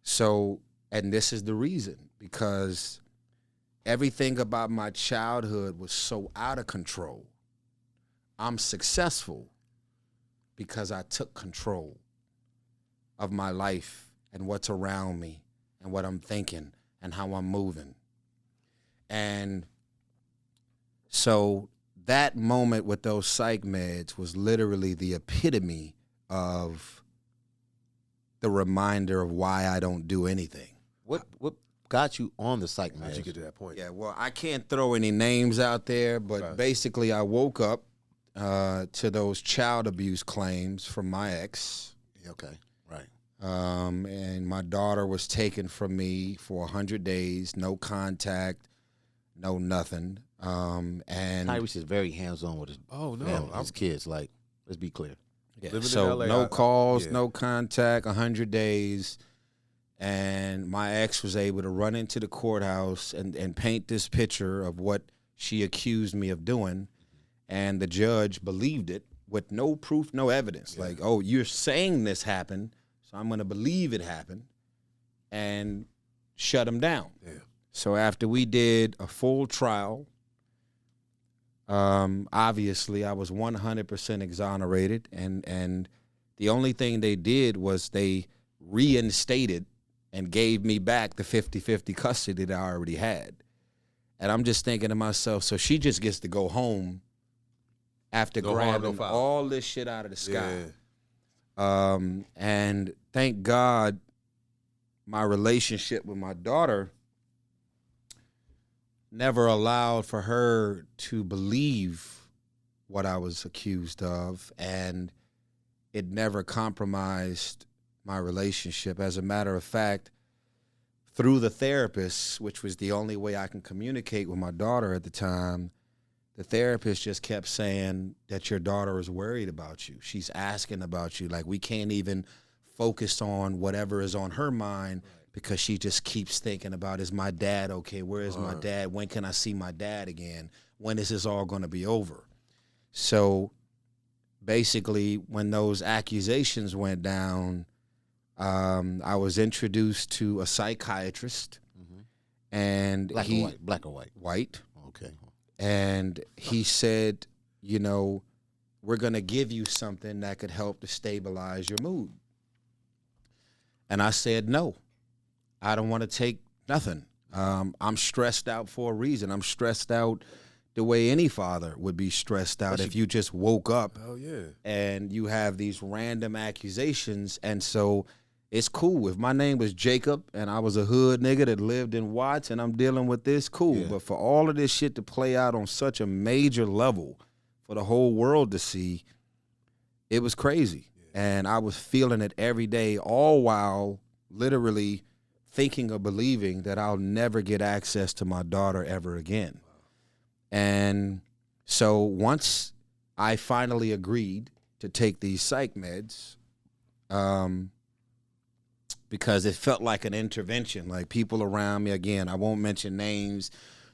So, and this is the reason, because everything about my childhood was so out of control. I'm successful because I took control of my life and what's around me and what I'm thinking and how I'm moving. And so that moment with those psych meds was literally the epitome of the reminder of why I don't do anything. What got you on the psych meds? How'd you get to that point? Yeah, well, I can't throw any names out there, but basically I woke up to those child abuse claims from my ex. Okay, right. And my daughter was taken from me for 100 days, no contact, no nothing. And Tyrese is very hands-on with his his kids. Like, let's be clear. Yeah. So LA, no calls, no contact, 100 days. And my ex was able to run into the courthouse and paint this picture of what she accused me of doing. And the judge believed it with no proof, no evidence. Yeah. Like, oh, you're saying this happened, so I'm going to believe it happened, and shut him down. Yeah. So after we did a full trial, Obviously, I was 100% exonerated, and the only thing they did was they reinstated and gave me back the 50-50 custody that I already had. And I'm just thinking to myself, so she just gets to go home after grabbing all this shit out of the sky. Yeah. And thank God my relationship with my daughter never allowed for her to believe what I was accused of, and it never compromised my relationship. As a matter of fact, through the therapist, which was the only way I can communicate with my daughter at the time, the therapist just kept saying that your daughter is worried about you. She's asking about you. Like, we can't even focus on whatever is on her mind because she just keeps thinking about, is my dad okay? Where is my dad? When can I see my dad again? When is this all going to be over? So basically, when those accusations went down, I was introduced to a psychiatrist, and black or white? White. Okay. And he said, you know, we're going to give you something that could help to stabilize your mood. And I said, no, I don't want to take nothing. I'm stressed out for a reason. I'm stressed out the way any father would be stressed out if you just woke up and you have these random accusations. And so it's cool. If my name was Jacob and I was a hood nigga that lived in Watts and I'm dealing with this, cool. Yeah. But for all of this shit to play out on such a major level for the whole world to see, it was crazy. Yeah. And I was feeling it every day, all while literally thinking or believing that I'll never get access to my daughter ever again. Wow. And so once I finally agreed to take these psych meds, because it felt like an intervention. Like, people around me, again, I won't mention names,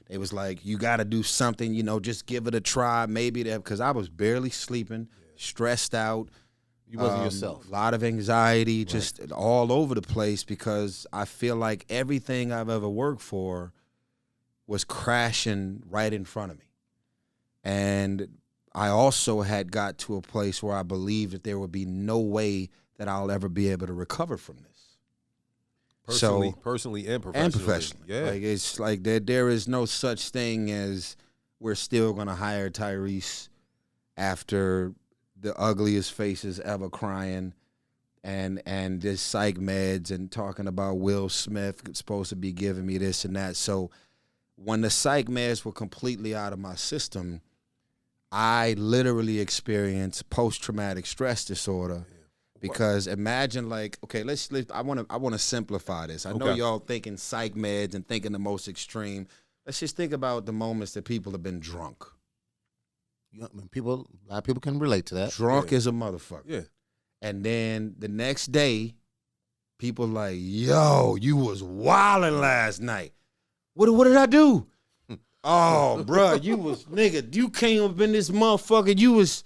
they was like, you got to do something, you know, just give it a try. Maybe that, because I was barely sleeping, stressed out. You wasn't yourself. A lot of anxiety, just all over the place, because I feel like everything I've ever worked for was crashing right in front of me. And I also had got to a place where I believed that there would be no way that I'll ever be able to recover from this. Personally and professionally. Yeah. Like, it's like there is no such thing as we're still going to hire Tyrese after the ugliest faces ever crying and this psych meds and talking about Will Smith supposed to be giving me this and that. So when the psych meds were completely out of my system, I literally experienced post-traumatic stress disorder. Because imagine, like, okay, let's I want to simplify this. I know y'all thinking psych meds and thinking the most extreme. Let's just think about the moments that people have been drunk. A lot of people can relate to that. Drunk as a motherfucker. Yeah. And then the next day, people like, yo, you was wilding last night. What did I do? Oh, bruh, you was, nigga, you came up in this motherfucker. You was,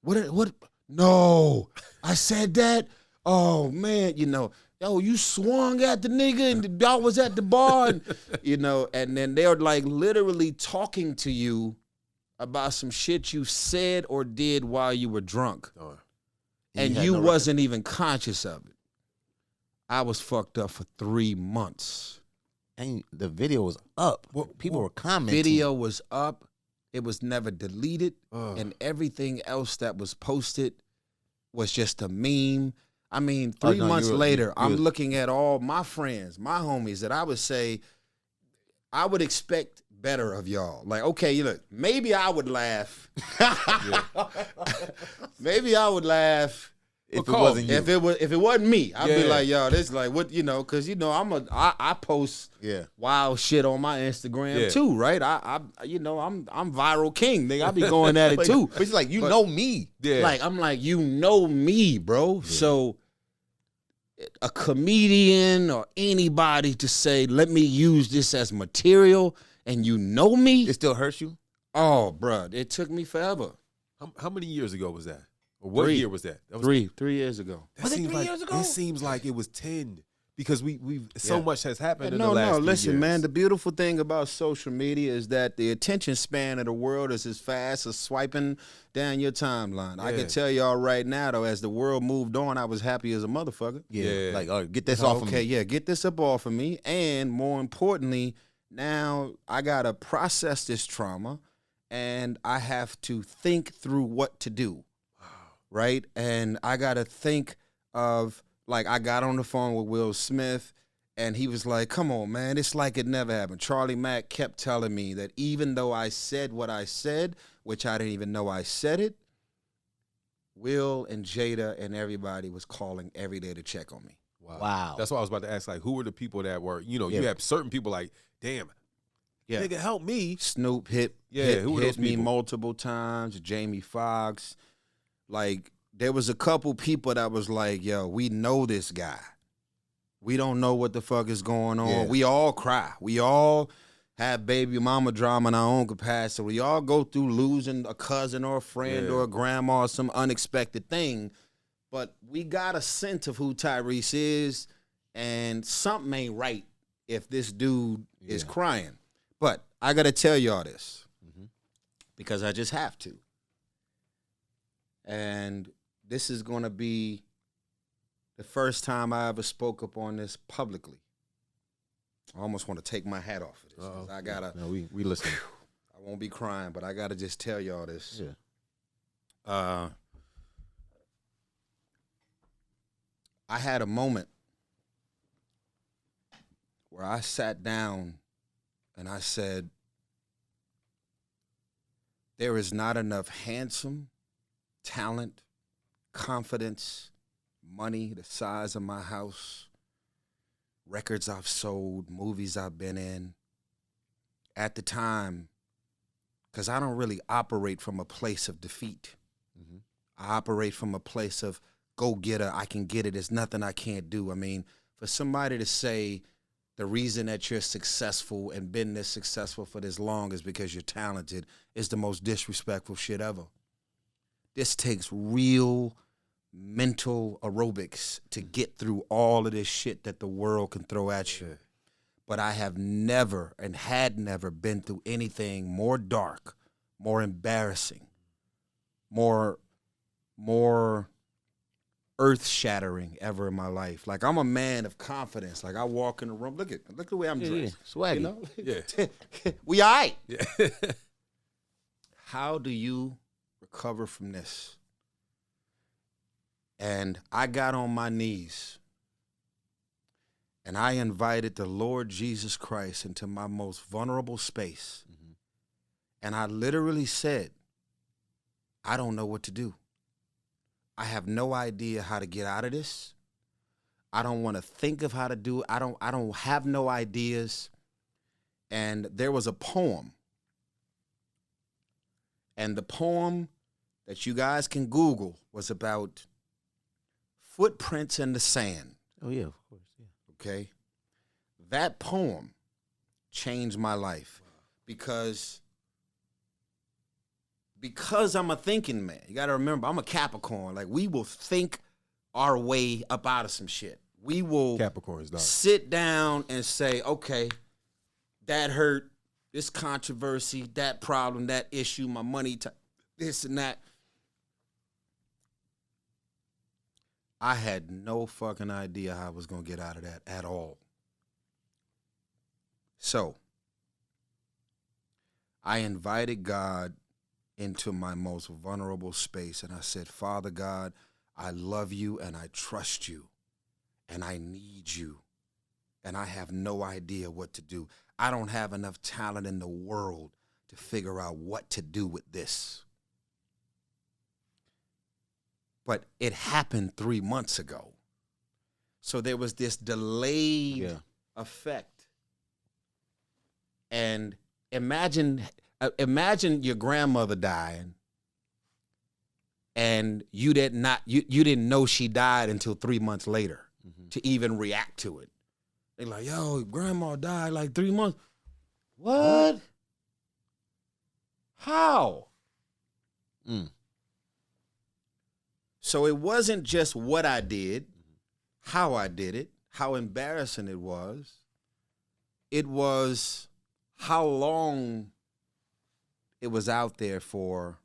what? No, I said that. Oh man, you know, yo, you swung at the nigga and y'all was at the bar, and, you know, and then they're like literally talking to you about some shit you said or did while you were drunk, and you wasn't even conscious of it. I was fucked up for 3 months, and the video was up. People were commenting. Video was up. It was never deleted, and everything else that was posted was just a meme. I mean, 3 months later, I'm looking at all my friends, my homies that I would say I would expect better of y'all. Like, okay, look, maybe I would laugh. Maybe I would laugh if it wasn't you. If it wasn't me, I'd be like, yo, this like what, you know, because you know I post wild shit on my Instagram too, right? I you know, I'm viral king, nigga. I be going at it too. But it's like, you know me. Yeah. Like, I'm like, you know me, bro. Yeah. So a comedian or anybody to say, let me use this as material, and you know me, it still hurts you. Oh, bro, it took me forever. How many years ago was that? Or what year was that? That was 3 years ago. Was it 3 years ago? It seems like it was 10, because we've so much has happened in the last 3 listen, years. man, the beautiful thing about social media is that the attention span of the world is as fast as swiping down your timeline. I can tell y'all right now, though, as the world moved on, I was happy as a motherfucker. Yeah. Like, all right, get this off of me. Okay, yeah, get this up off of me. And more importantly, now I got to process this trauma and I have to think through what to do. Right? And I got to think of, like, I got on the phone with Will Smith, and he was like, come on, man, it's like it never happened. Charlie Mack kept telling me that even though I said what I said, which I didn't even know I said it, Will and Jada and everybody was calling every day to check on me. Wow. That's why I was about to ask, like, who were the people that were, you know, you have certain people like, damn, nigga, help me. Snoop hit me multiple times, Jamie Foxx. Like, there was a couple people that was like, yo, we know this guy. We don't know what the fuck is going on. Yeah. We all cry. We all have baby mama drama in our own capacity. We all go through losing a cousin or a friend or a grandma or some unexpected thing. But we got a sense of who Tyrese is, and something ain't right if this dude is crying. But I got to tell y'all this because I just have to. And this is going to be the first time I ever spoke up on this publicly. I almost want to take my hat off of this. 'Cause I got to. No, we listen. I won't be crying, but I got to just tell y'all this. Yeah. I had a moment where I sat down and I said, there is not enough handsome, talent, confidence, money, the size of my house, records I've sold, movies I've been in. At the time, because I don't really operate from a place of defeat. I operate from a place of go-getter, I can get it, there's nothing I can't do. I mean, for somebody to say the reason that you're successful and been this successful for this long is because you're talented is the most disrespectful shit ever. This takes real mental aerobics to get through all of this shit that the world can throw at you. But I have never and had never been through anything more dark, more embarrassing, more earth-shattering ever in my life. Like, I'm a man of confidence. Like, I walk in the room. Look the way I'm dressed. Swaggy. You know? Yeah. We all right. Yeah. How do you recover from this? And I got on my knees and I invited the Lord Jesus Christ into my most vulnerable space. And I literally said, I don't know what to do. I have no idea how to get out of this. I don't want to think of how to do it. I don't have no ideas. And there was a poem. And the poem that you guys can Google was about footprints in the sand. Oh, yeah, of course. Yeah. Okay? That poem changed my life because I'm a thinking man. You got to remember, I'm a Capricorn. Like, we will think our way up out of some shit. We will Capricorns, dog. sit down and say, okay, that hurt, this controversy, that problem, that issue, my money, this and that. I had no fucking idea how I was going to get out of that at all. So, I invited God into my most vulnerable space, and I said, Father God, I love you and I trust you and I need you and I have no idea what to do. I don't have enough talent in the world to figure out what to do with this. But it happened 3 months ago. So there was this delayed effect. And imagine your grandmother dying and you didn't know she died until 3 months later to even react to it. They're like, yo, grandma died like 3 months. What? How? So it wasn't just what I did, how I did it, how embarrassing it was how long it was out there for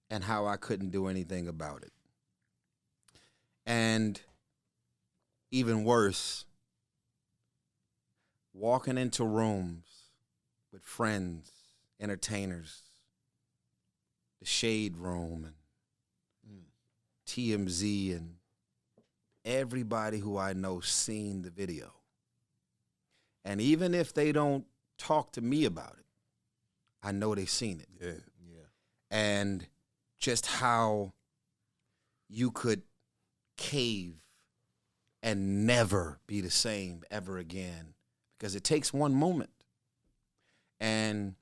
and how I couldn't do anything about it. And even worse, walking into rooms with friends, entertainers, the Shade Room and TMZ and everybody who I know seen the video. And even if they don't talk to me about it, I know they've seen it. Yeah. And just how you could cave and never be the same ever again, because it takes one moment. And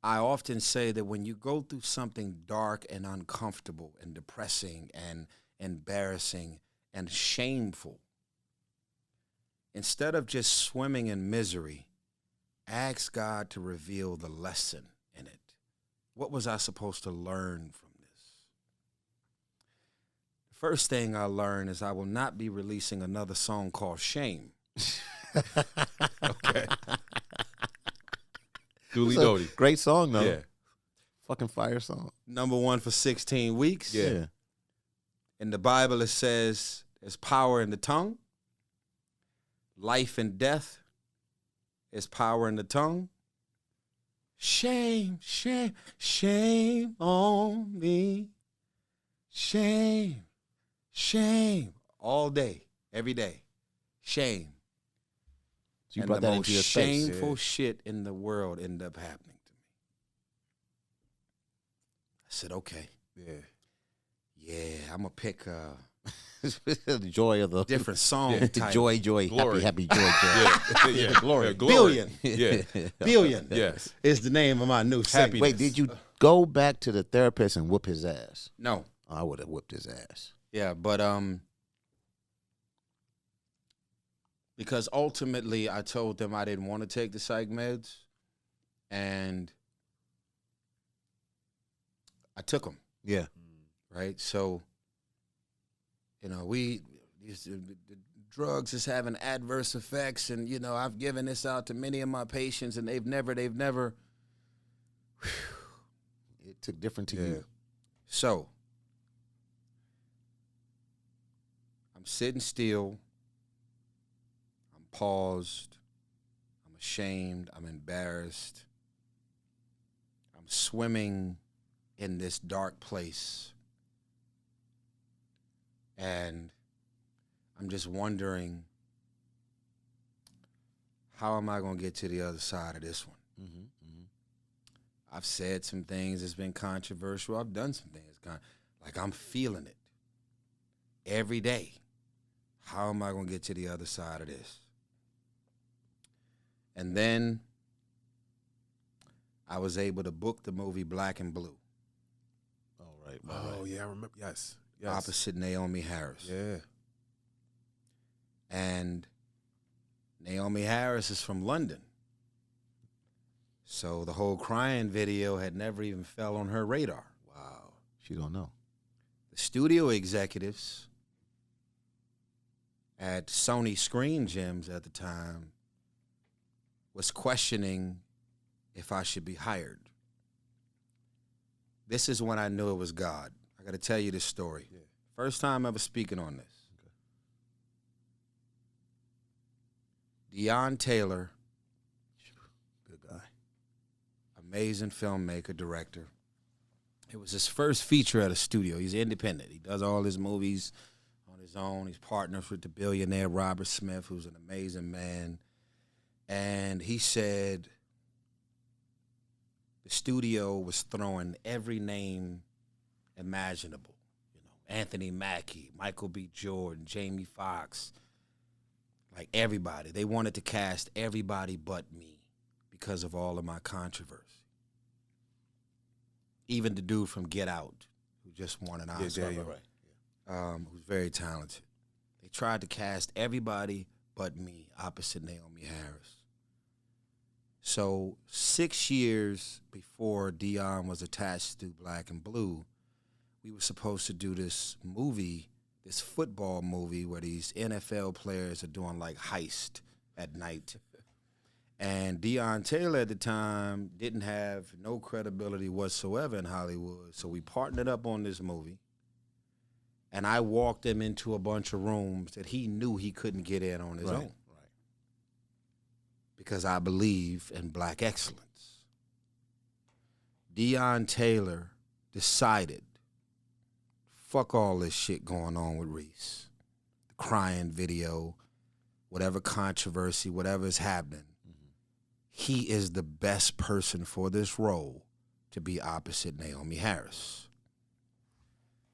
I often say that when you go through something dark and uncomfortable and depressing and embarrassing and shameful, instead of just swimming in misery, ask God to reveal the lesson in it. What was I supposed to learn from this? The first thing I learned is I will not be releasing another song called Shame. Okay. Duly noted. Great song, though. Yeah. Fucking fire song. #1 for 16 weeks. Yeah. In the Bible, it says there's power in the tongue. Life and death is power in the tongue. Shame, shame, shame on me. Shame, shame. All day, every day. Shame. So you And brought the that most into your space. shameful shit in the world ended up happening to me. I said, okay. Yeah, I'm going to pick The joy of the different song title. joy, Glory. happy, joy. Yeah. Glory. Billion. Yeah. Billion Yes. is the name of my new single. Wait, did you go back to the therapist and whoop his ass? No. I would have whooped his ass. Yeah, but because ultimately I told them I didn't want to take the psych meds, and I took them. Yeah. Right? So, you know, the drugs is having adverse effects, and, you know, I've given this out to many of my patients, and they've never. It took different to you. So, I'm sitting still, I'm paused, I'm ashamed, I'm embarrassed, I'm swimming in this dark place. And I'm just wondering, how am I going to get to the other side of this one? Mm-hmm. I've said some things that's been controversial. I've done some things. Like, I'm feeling it every day. How am I going to get to the other side of this? And then I was able to book the movie Black and Blue. Right. Yeah, I remember. Yes. Opposite Naomi Harris. Yeah. And Naomi Harris is from London. So the whole crying video had never even fell on her radar. Wow. She don't know. The studio executives at Sony Screen Gems at the time was questioning if I should be hired. This is when I knew it was God. I got to tell you this story. Yeah. First time ever speaking on this. Okay. Deon Taylor, Good guy. amazing filmmaker, director. It was his first feature at a studio. He's independent. He does all his movies on his own. He's partners with the billionaire Robert Smith, who's an amazing man. And he said the studio was throwing every name imaginable. You know, Anthony Mackie, Michael B. Jordan, Jamie Foxx, like everybody. They wanted to cast everybody but me because of all of my controversy. Even the dude from Get Out, who just won an Oscar, who's very talented. They tried to cast everybody but me opposite Naomi Harris. So 6 years before Deon was attached to Black and Blue, we were supposed to do this movie this football movie where these NFL players are doing like heist at night. And Deion Taylor at the time didn't have no credibility whatsoever in Hollywood. So we partnered up on this movie. And I walked him into a bunch of rooms that he knew he couldn't get in on his own. Right. Because I believe in black excellence. Deion Taylor decided, fuck all this shit going on with Reese. The crying video, whatever controversy, whatever is happening. He is the best person for this role to be opposite Naomi Harris.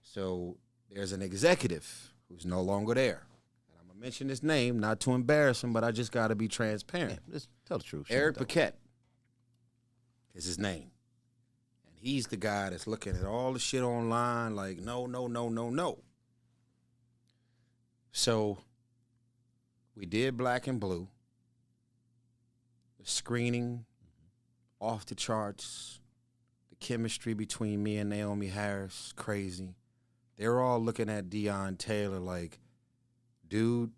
So there's an executive who's no longer there. And I'm going to mention his name, not to embarrass him, but I just got to be transparent. Yeah, just tell the truth. Eric Paquette is his name. And he's the guy that's looking at all the shit online like, no, no, no, no, no. So we did Black and Blue. The screening, off the charts. The chemistry between me and Naomi Harris, crazy. They're all looking at Deion Taylor like, dude,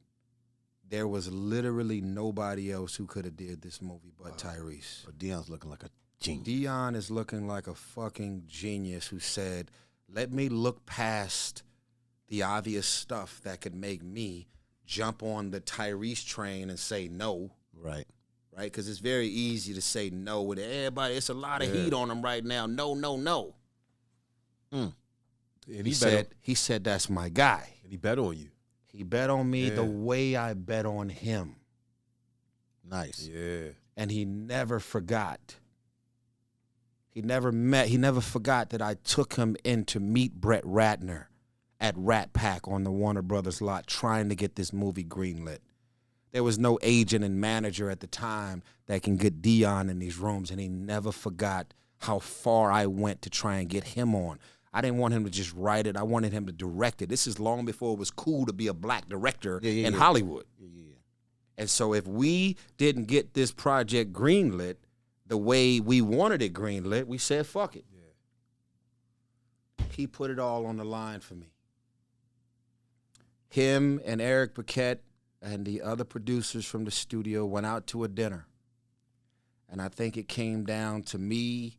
there was literally nobody else who could have did this movie but Tyrese. But Deion's looking like a genius. Deion is looking like a fucking genius who said, let me look past the obvious stuff that could make me jump on the Tyrese train and say no. Right. Right? Because it's very easy to say no with everybody. It's a lot of heat on him right now. No, no, no. And he said, that's my guy. And he bet on you. He bet on me the way I bet on him. Nice. Yeah. And he never forgot. He never forgot that I took him in to meet Brett Ratner at Rat Pack on the Warner Brothers lot trying to get this movie greenlit. There was no agent and manager at the time that can get Deion in these rooms, and he never forgot how far I went to try and get him on. I didn't want him to just write it. I wanted him to direct it. This is long before it was cool to be a black director in Hollywood. And so if we didn't get this project greenlit the way we wanted it greenlit, we said, fuck it. He put it all on the line for me. Him and Eric Paquette and the other producers from the studio went out to a dinner. And I think it came down to me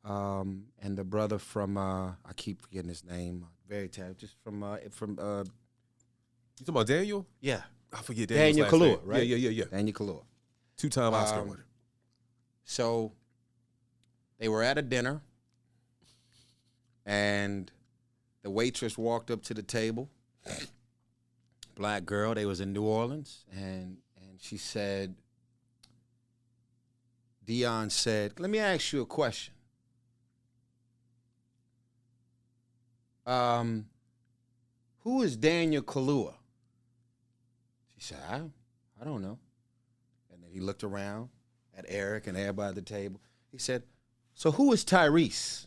and the brother from, I keep forgetting his name, very talented, just from You talking about Daniel? Yeah. I forget Daniel Kaluuya, right? Yeah. Daniel Kaluuya. 2-time Oscar winner. So they were at a dinner, and the waitress walked up to the table. Black girl, they was in New Orleans, and she said, Deion said, let me ask you a question. Who is Daniel Kaluuya? She said, I don't know. And then he looked around at Eric and everybody at the table. He said, so who is Tyrese?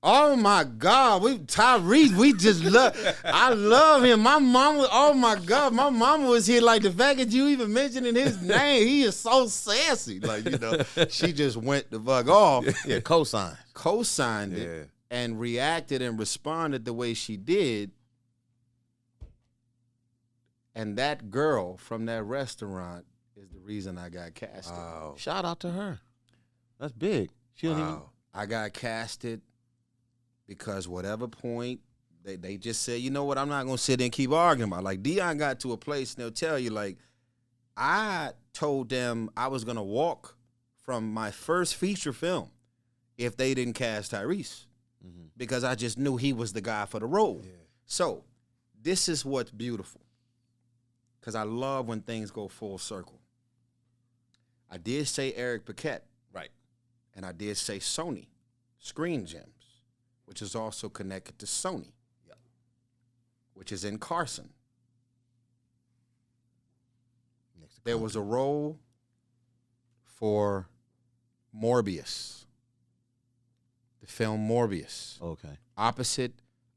Oh my God, Tyrese, we just love, I love him. My mama, oh my God, my mama was here. Like the fact that you even mentioning his name, he is so sassy. Like, you know, she just went the fuck off. Yeah, co-signed. Co-signed it and reacted and responded the way she did. And that girl from that restaurant is the reason I got casted. Wow. Shout out to her. That's big. She don't even. I got casted because whatever point they just said, you know what, I'm not going to sit there and keep arguing about it. Like, Deion got to a place, and they'll tell you, like, I told them I was going to walk from my first feature film if they didn't cast Tyrese because I just knew he was the guy for the role. Yeah. So this is what's beautiful because I love when things go full circle. I did say Eric Paquette. Right. And I did say Sony, Screen Gems, which is also connected to Sony, which is in Carson. There was a role for Morbius, the film Morbius. Okay. Opposite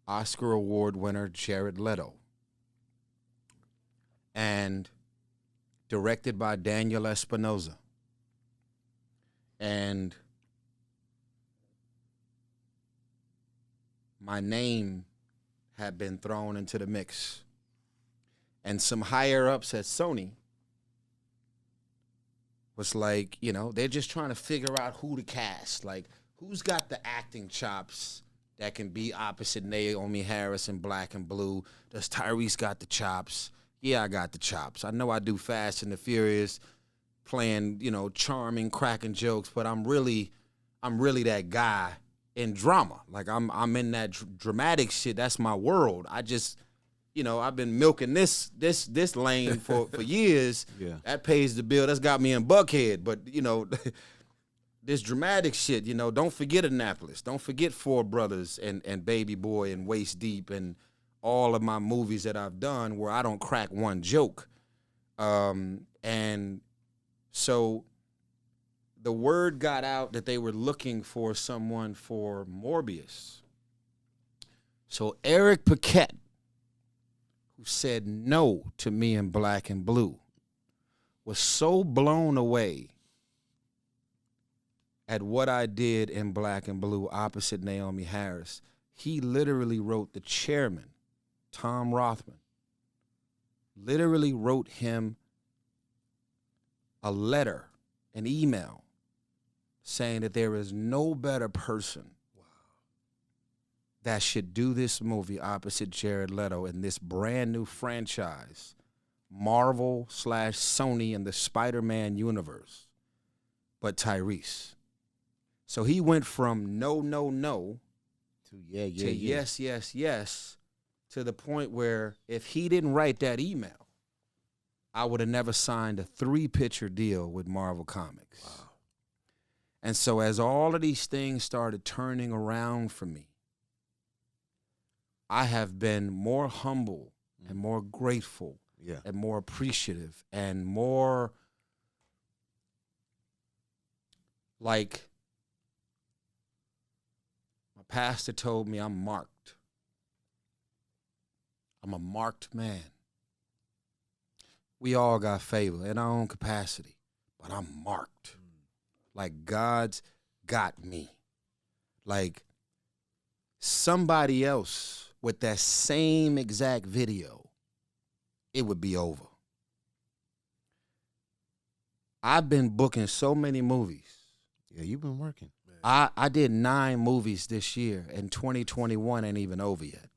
Oscar Award winner Jared Leto. And directed by Daniel Espinosa. And my name had been thrown into the mix. And some higher ups at Sony was like, you know, they're just trying to figure out who to cast. Like, who's got the acting chops that can be opposite Naomi Harris in Black and Blue? Does Tyrese got the chops? Yeah, I got the chops. I know I do Fast and the Furious, playing, you know, charming, cracking jokes, but I'm really that guy in drama. Like, I'm in that dramatic shit. That's my world. I just, you know, I've been milking this lane for years. Yeah. That pays the bill. That's got me in Buckhead. But, you know, this dramatic shit, you know, don't forget Annapolis. Don't forget Four Brothers and Baby Boy and Waist Deep and all of my movies that I've done where I don't crack one joke. And so the word got out that they were looking for someone for Morbius. So Eric Paquette, who said no to me in Black and Blue, was so blown away at what I did in Black and Blue opposite Naomi Harris. He literally wrote the chairman, Tom Rothman, literally wrote him a letter, an email, saying that there is no better person that should do this movie opposite Jared Leto in this brand new franchise, Marvel/Sony and the Spider-Man universe, but Tyrese. So he went from no To yeah. yes, to the point where if he didn't write that email, I would have never signed a 3-picture deal with Marvel Comics. Wow. And so as all of these things started turning around for me, I have been more humble and more grateful and more appreciative and more like my pastor told me I'm marked. I'm a marked man. We all got favor in our own capacity, but I'm marked. Like God's got me. Like somebody else with that same exact video, it would be over. I've been booking so many movies. Yeah, you've been working. I did 9 movies this year, and 2021 ain't even over yet.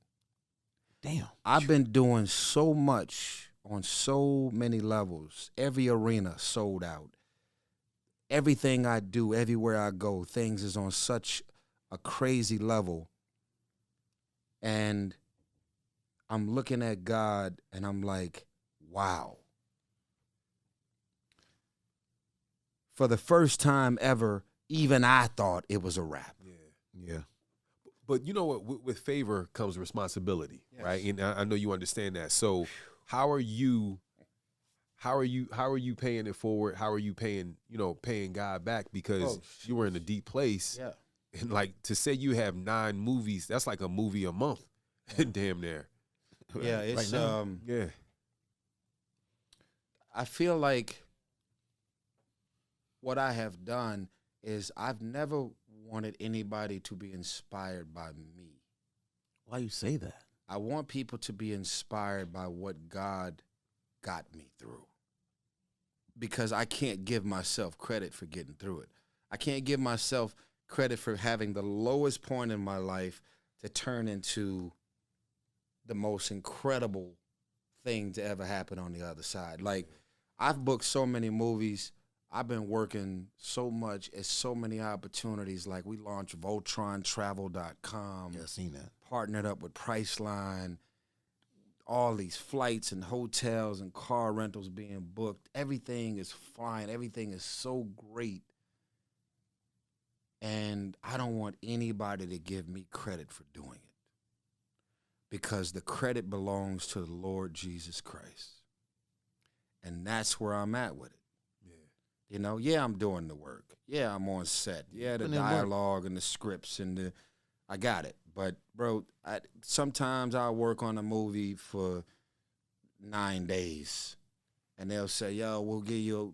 Damn. I've been doing so much on so many levels. Every arena sold out. Everything I do, everywhere I go, things is on such a crazy level. And I'm looking at God and I'm like, wow. For the first time ever, even I thought it was a wrap. Yeah. But you know what? With favor comes responsibility, right? And I know you understand that. So how are you paying it forward? How are you paying God back? Because you were in a deep place. Yeah. And like to say you have 9 movies, that's like a movie a month. Damn near. Yeah, it's Yeah. I feel like what I have done is I've never wanted anybody to be inspired by me. Why you say that? I want people to be inspired by what God got me through. Because I can't give myself credit for getting through it. I can't give myself credit for having the lowest point in my life to turn into the most incredible thing to ever happen on the other side. Like, I've booked so many movies. I've been working so much at so many opportunities. Like, we launched VoltronTravel.com. Yeah, I seen that. Partnered up with Priceline. All these flights and hotels and car rentals being booked. Everything is flying. Everything is so great. And I don't want anybody to give me credit for doing it. Because the credit belongs to the Lord Jesus Christ. And that's where I'm at with it. You know, I'm doing the work. Yeah, I'm on set. Yeah, the dialogue and the scripts and I got it. But, bro, sometimes I'll work on a movie for 9 days. And they'll say, yo, we'll give you,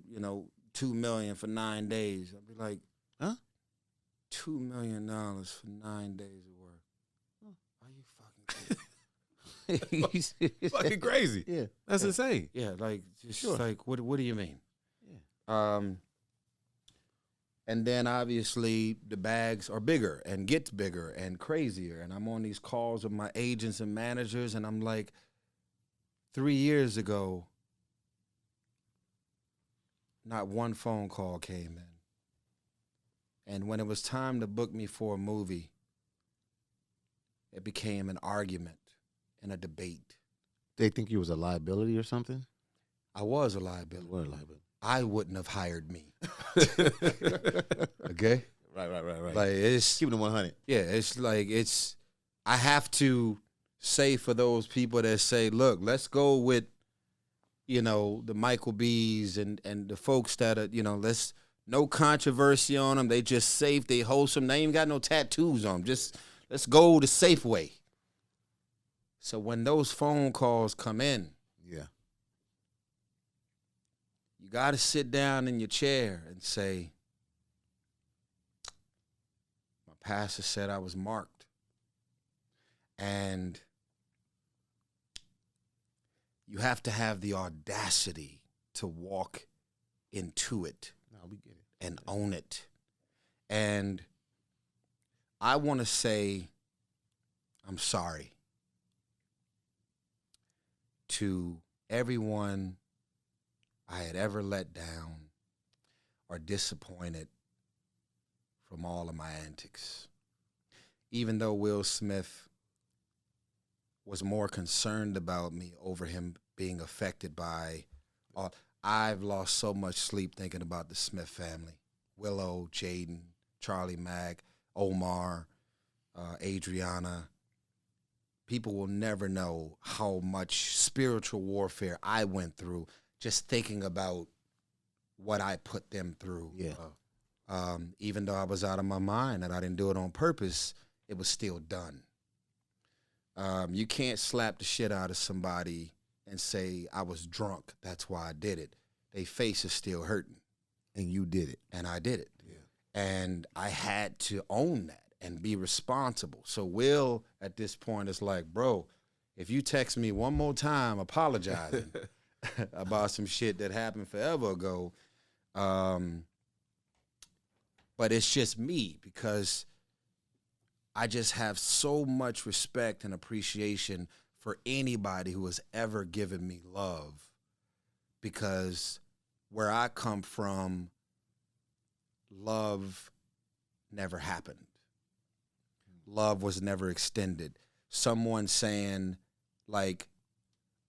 $2 million for 9 days. I'll be like, huh? $2 million for 9 days of work. Are you fucking kidding? Fucking crazy. Yeah. That's insane. Yeah, like just Sure. like what do you mean? Yeah. And then obviously the bags are bigger and gets bigger and crazier. And I'm on these calls with my agents and managers, and I'm like, 3 years ago, not one phone call came in. And when it was time to book me for a movie, it became an argument and a debate. They think you was a liability or something? I was a liability. What a liability. I wouldn't have hired me. Okay? Right. Like it's Keeping it 100. yeah, it's like I have to say for those people that say, look, let's go with, the Michael B's and the folks that are, let's no controversy on them. They just safe, they wholesome. They ain't got no tattoos on them. Just let's go the safe way. So when those phone calls come in, Yeah. you got to sit down in your chair and say, my pastor said I was marked. And you have to have the audacity to walk into it No, we get it. and own it. And I want to say I'm sorry to everyone I had ever let down or disappointed from all of my antics. Even though Will Smith was more concerned about me over him being affected by I've lost so much sleep thinking about the Smith family. Willow, Jaden, Charlie Mack, Omar, Adriana. People will never know how much spiritual warfare I went through just thinking about what I put them through. Yeah. Even though I was out of my mind and I didn't do it on purpose, it was still done. You can't slap the shit out of somebody and say, I was drunk, that's why I did it. They face is still hurting. And you did it. And I did it. Yeah. And I had to own that and be responsible. So Will, at this point, is like, bro, if you text me one more time apologizing about some shit that happened forever ago, but it's just me because I just have so much respect and appreciation for anybody who has ever given me love, because where I come from, love never happened. Love was never extended. Someone saying, like,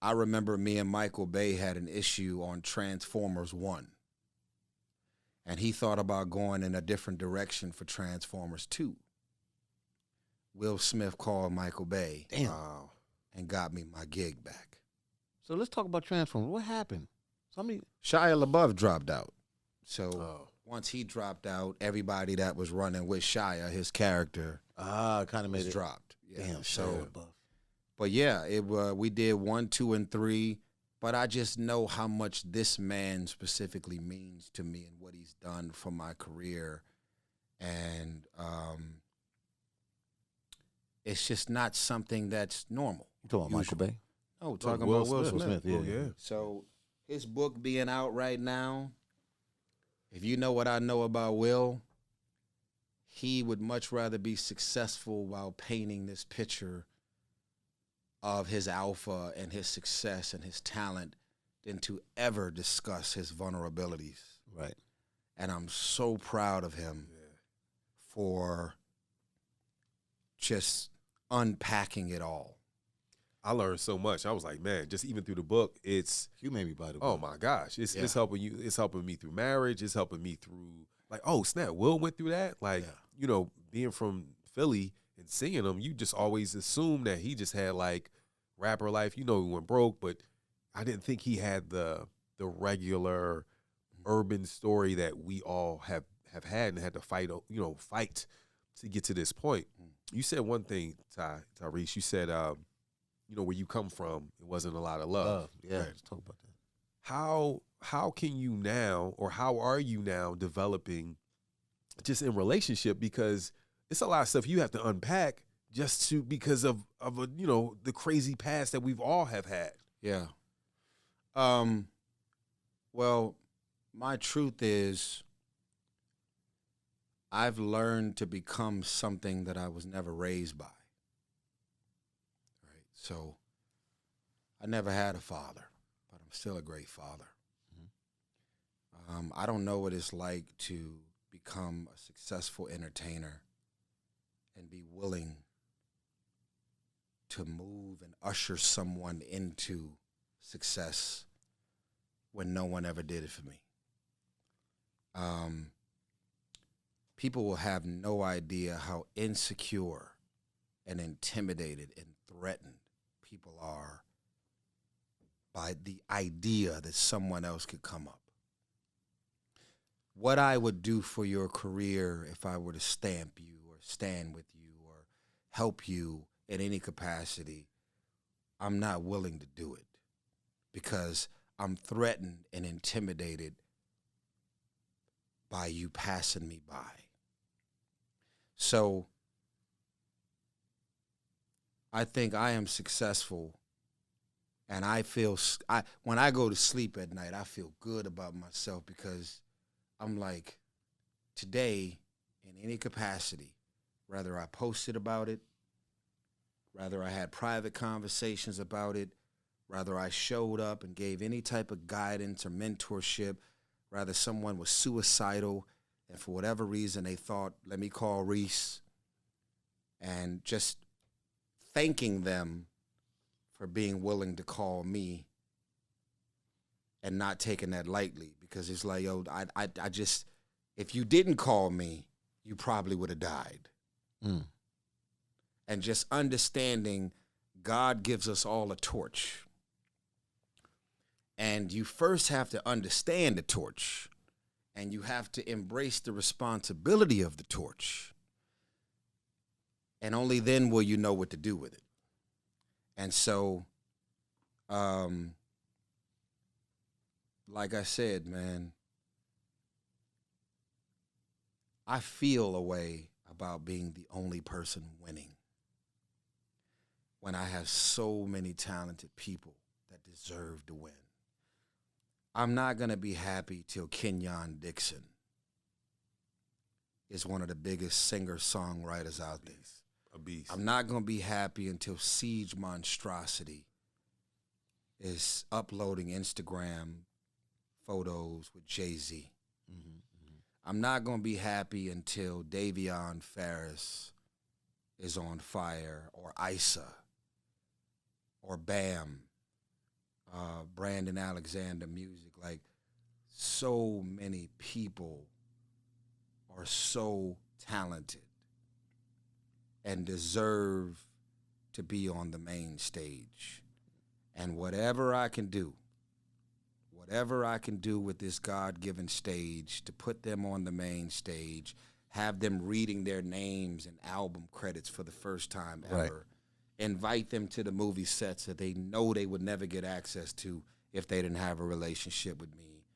I remember me and Michael Bay had an issue on Transformers 1. And he thought about going in a different direction for Transformers 2. Will Smith called Michael Bay. Damn. Wow. And got me my gig back. So let's talk about Transformers. What happened? Shia LaBeouf dropped out. So once he dropped out, everybody that was running with Shia, his character, kind of made was it dropped. Yeah. Damn. So, LaBeouf. but yeah, we did 1, 2, and 3. But I just know how much this man specifically means to me and what he's done for my career, and it's just not something that's normal. You talking about Michael Bay? No, talking Will about Will Smith. Smith. Yeah. Oh, yeah. So his book being out right now, if you know what I know about Will, he would much rather be successful while painting this picture of his alpha and his success and his talent than to ever discuss his vulnerabilities. Right. And I'm so proud of him for just unpacking it all. I learned so much. I was like, man, just even through the book, it's You made me buy the book. oh my gosh, it's helping you. It's helping me through marriage. It's helping me through like, oh snap, Will went through that. Like, being from Philly and seeing him, you just always assume that he just had like rapper life. He went broke, but I didn't think he had the regular urban story that we all have had and had to fight. Fight to get to this point. You said one thing, Tyrese. You said, where you come from, it wasn't a lot of love. Yeah. Let's talk about that. How can you now, or how are you now developing just in relationship? Because it's a lot of stuff you have to unpack because of a, the crazy past that we've all have had. Yeah. Well, my truth is I've learned to become something that I was never raised by. Right? So I never had a father, but I'm still a great father. I don't know what it's like to become a successful entertainer and be willing to move and usher someone into success when no one ever did it for me. People will have no idea how insecure and intimidated and threatened people are by the idea that someone else could come up. What I would do for your career if I were to stamp you or stand with you or help you in any capacity, I'm not willing to do it because I'm threatened and intimidated by you passing me by. So I think I am successful, and I feel when I go to sleep at night, I feel good about myself because I'm like, today, in any capacity, whether I posted about it, whether I had private conversations about it, whether I showed up and gave any type of guidance or mentorship, whether someone was suicidal and for whatever reason they thought, let me call Reese, and just thanking them for being willing to call me and not taking that lightly, because it's like, yo, I just, if you didn't call me, you probably would have died. And just understanding God gives us all a torch. And you first have to understand the torch, and you have to embrace the responsibility of the torch. And only then will you know what to do with it. And so, like I said, man, I feel a way about being the only person winning when I have so many talented people that deserve to win. I'm not going to be happy till Kenyon Dixon is one of the biggest singer-songwriters out there. A beast. I'm not going to be happy until Siege Monstrosity is uploading Instagram photos with Jay-Z. I'm not going to be happy until Davion Ferris is on fire, or Issa, or Bam, Brandon Alexander Music. Like, so many people are so talented and deserve to be on the main stage. And whatever I can do with this God-given stage to put them on the main stage, have them reading their names and album credits for the first time ever, right. Invite them to the movie sets that they know they would never get access to if they didn't have a relationship with me.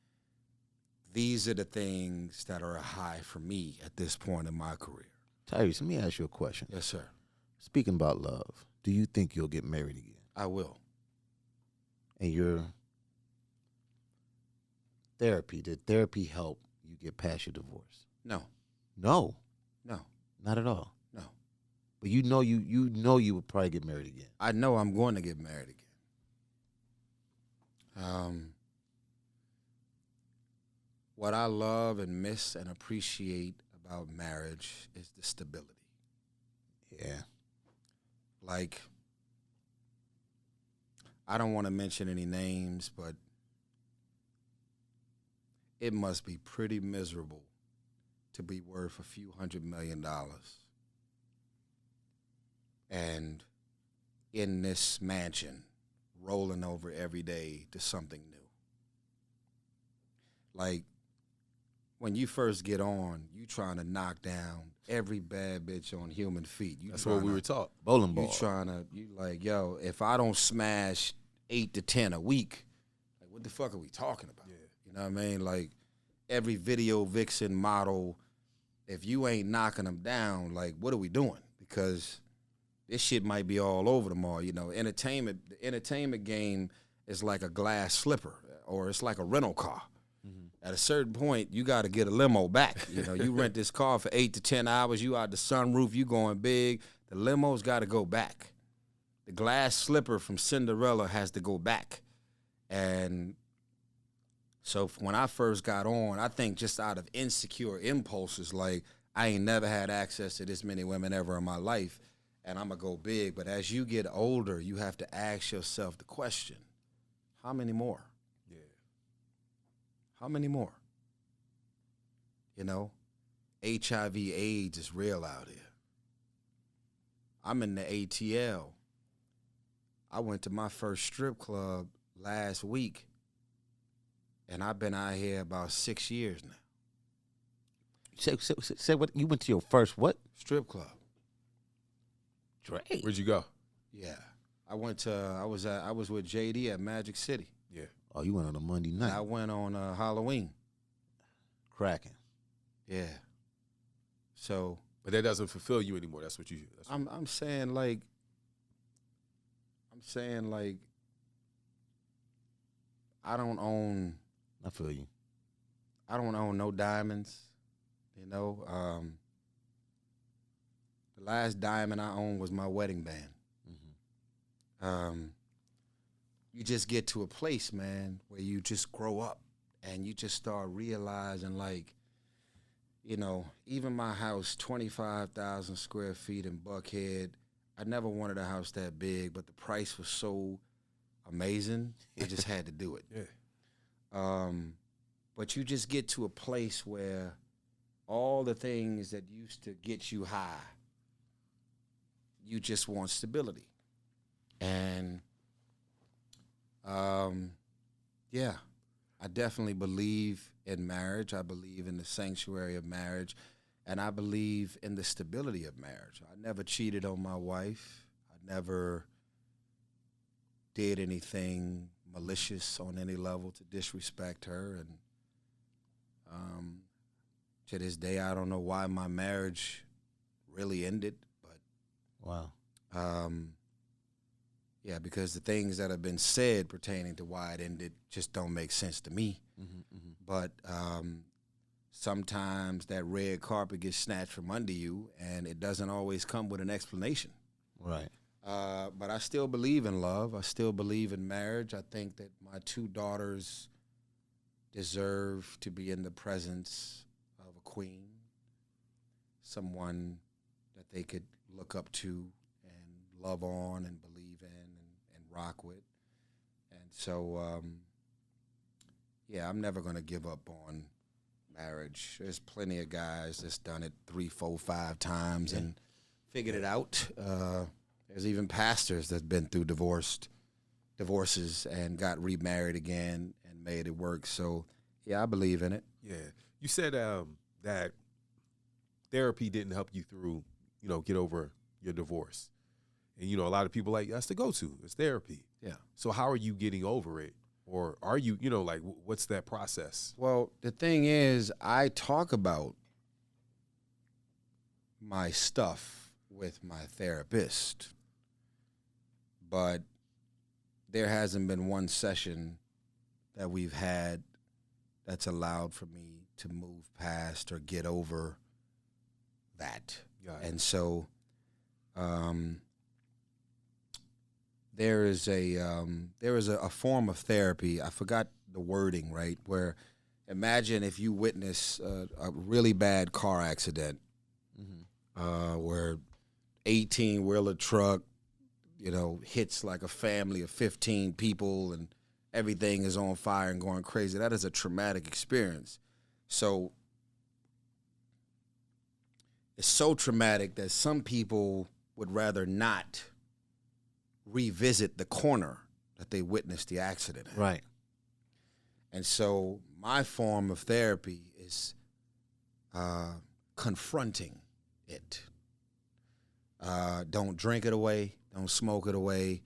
These are the things that are a high for me at this point in my career. Tyrese, let me ask you a question. Yes, sir. Speaking about love, do you think you'll get married again? I will. And your therapy, did therapy help you get past your divorce? No. No? No. Not at all? No. But you know you would probably get married again. I know I'm going to get married again. What I love and miss and appreciate about marriage is the stability. Yeah. Like, I don't want to mention any names, but it must be pretty miserable to be worth a few $100 million and in this mansion rolling over every day to something new. Like, when you first get on, you trying to knock down every bad bitch on human feet. That's what we were taught. Bowling ball. You like, yo, if I don't smash 8 to 10 a week, like, what the fuck are we talking about? Yeah. You know what I mean? Like, every video vixen model, if you ain't knocking them down, like, what are we doing? Because this shit might be all over tomorrow. You know, the entertainment game is like a glass slipper, or it's like a rental car. At a certain point, you got to get a limo back. You know, you rent this car for 8 to 10 hours. You out the sunroof. You going big. The limo's got to go back. The glass slipper from Cinderella has to go back. And so when I first got on, I think just out of insecure impulses, like I ain't never had access to this many women ever in my life, and I'm going to go big. But as you get older, you have to ask yourself the question, how many more? How many more? You know, HIV AIDS is real out here. I'm in the ATL. I went to my first strip club last week, and I've been out here about 6 years now. Say what? You went to your first what? Strip club. Dre. Where'd you go? Yeah. I was with JD at Magic City. Yeah. Oh, you went on a Monday night. I went on Halloween. Cracking. Yeah. So, but that doesn't fulfill you anymore. That's what you. I'm saying like. I don't own. I feel you. I don't own no diamonds. You know, the last diamond I owned was my wedding band. You just get to a place, man, where you just grow up and you just start realizing, like, you know, even my house, 25,000 square feet in Buckhead, I never wanted a house that big, but the price was so amazing, I just had to do it. Yeah. But you just get to a place where all the things that used to get you high, you just want stability. And yeah, I definitely believe in marriage. I believe in the sanctuary of marriage, and I believe in the stability of marriage. I never cheated on my wife. I never did anything malicious on any level to disrespect her. And to this day, I don't know why my marriage really ended, but wow. Yeah, because the things that have been said pertaining to why it ended just don't make sense to me. But sometimes that red carpet gets snatched from under you, and it doesn't always come with an explanation. Right. But I still believe in love. I still believe in marriage. I think that my 2 daughters deserve to be in the presence of a queen, someone that they could look up to and love on and believe in and rock with. And so, yeah, I'm never going to give up on marriage. There's plenty of guys that's done it 3, 4, 5 times and figured it out. There's even pastors that's been through divorces and got remarried again and made it work. So, yeah, I believe in it. Yeah. You said that therapy didn't help you through, you know, get over your divorce. And, you know, a lot of people like, that's the go-to. It's therapy. Yeah. So how are you getting over it? Or are you, you know, like, what's that process? Well, the thing is, I talk about my stuff with my therapist, but there hasn't been one session that we've had that's allowed for me to move past or get over that. And so there is a form of therapy. I forgot the wording, right? Where imagine if you witness a really bad car accident, where 18-wheeler truck, you know, hits like a family of 15 people and everything is on fire and going crazy. That is a traumatic experience. So it's so traumatic that some people would rather not revisit the corner that they witnessed the accident in. Right. And so my form of therapy is confronting it. Don't drink it away. Don't smoke it away.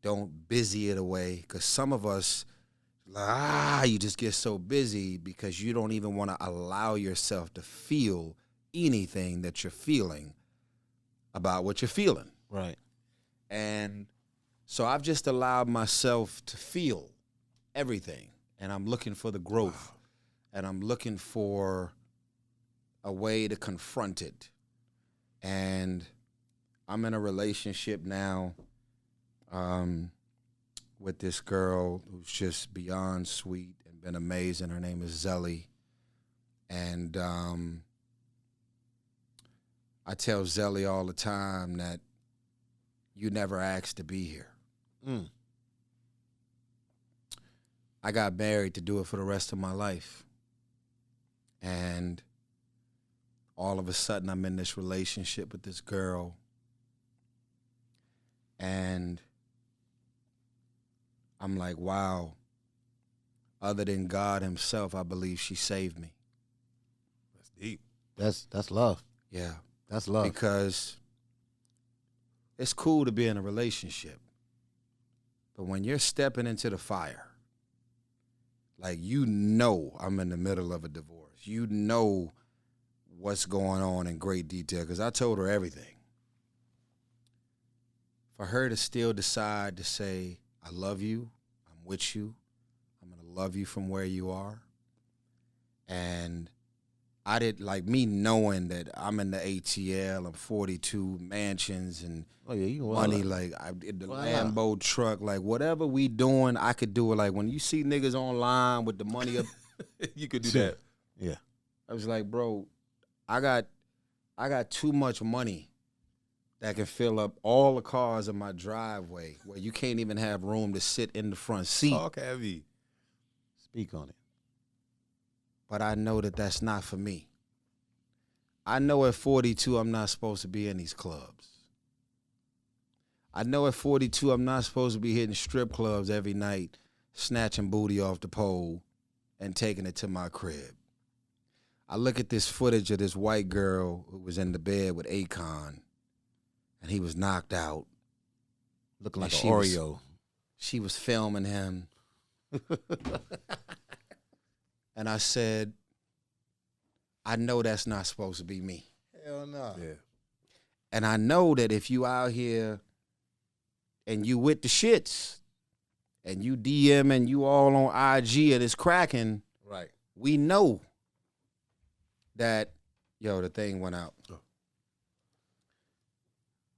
Don't busy it away. Because some of us, you just get so busy because you don't even want to allow yourself to feel anything that you're feeling about what you're feeling. Right. And so I've just allowed myself to feel everything. And I'm looking for the growth. Wow. And I'm looking for a way to confront it. And I'm in a relationship now with this girl who's just beyond sweet and been amazing. Her name is Zelly. And I tell Zelly all the time that you never asked to be here. Mm. I got married to do it for the rest of my life. And all of a sudden, I'm in this relationship with this girl. And I'm like, wow, other than God himself, I believe she saved me. That's deep. That's love. Yeah. That's love. Because it's cool to be in a relationship. But when you're stepping into the fire, like, you know I'm in the middle of a divorce. You know what's going on in great detail, because I told her everything. For her to still decide to say, I love you, I'm with you, I'm going to love you from where you are. And I did, like, me knowing that I'm in the ATL, I'm 42 mansions and money, like, I did the Lambo truck, like, whatever we doing, I could do it. Like, when you see niggas online with the money up, you could do that. Yeah. I was like, bro, I got too much money that can fill up all the cars in my driveway where you can't even have room to sit in the front seat. Talk heavy. Speak on it. But I know that that's not for me. I know at 42 I'm not supposed to be in these clubs. I know at 42 I'm not supposed to be hitting strip clubs every night, snatching booty off the pole and taking it to my crib. I look at this footage of this white girl who was in the bed with Akon, and he was knocked out. Looking like an Oreo. She was filming him. And I said, I know that's not supposed to be me. Hell no. Yeah. And I know that if you out here and you with the shits and you DM and you all on IG and it's cracking, right? We know that, yo, the thing went out. Oh.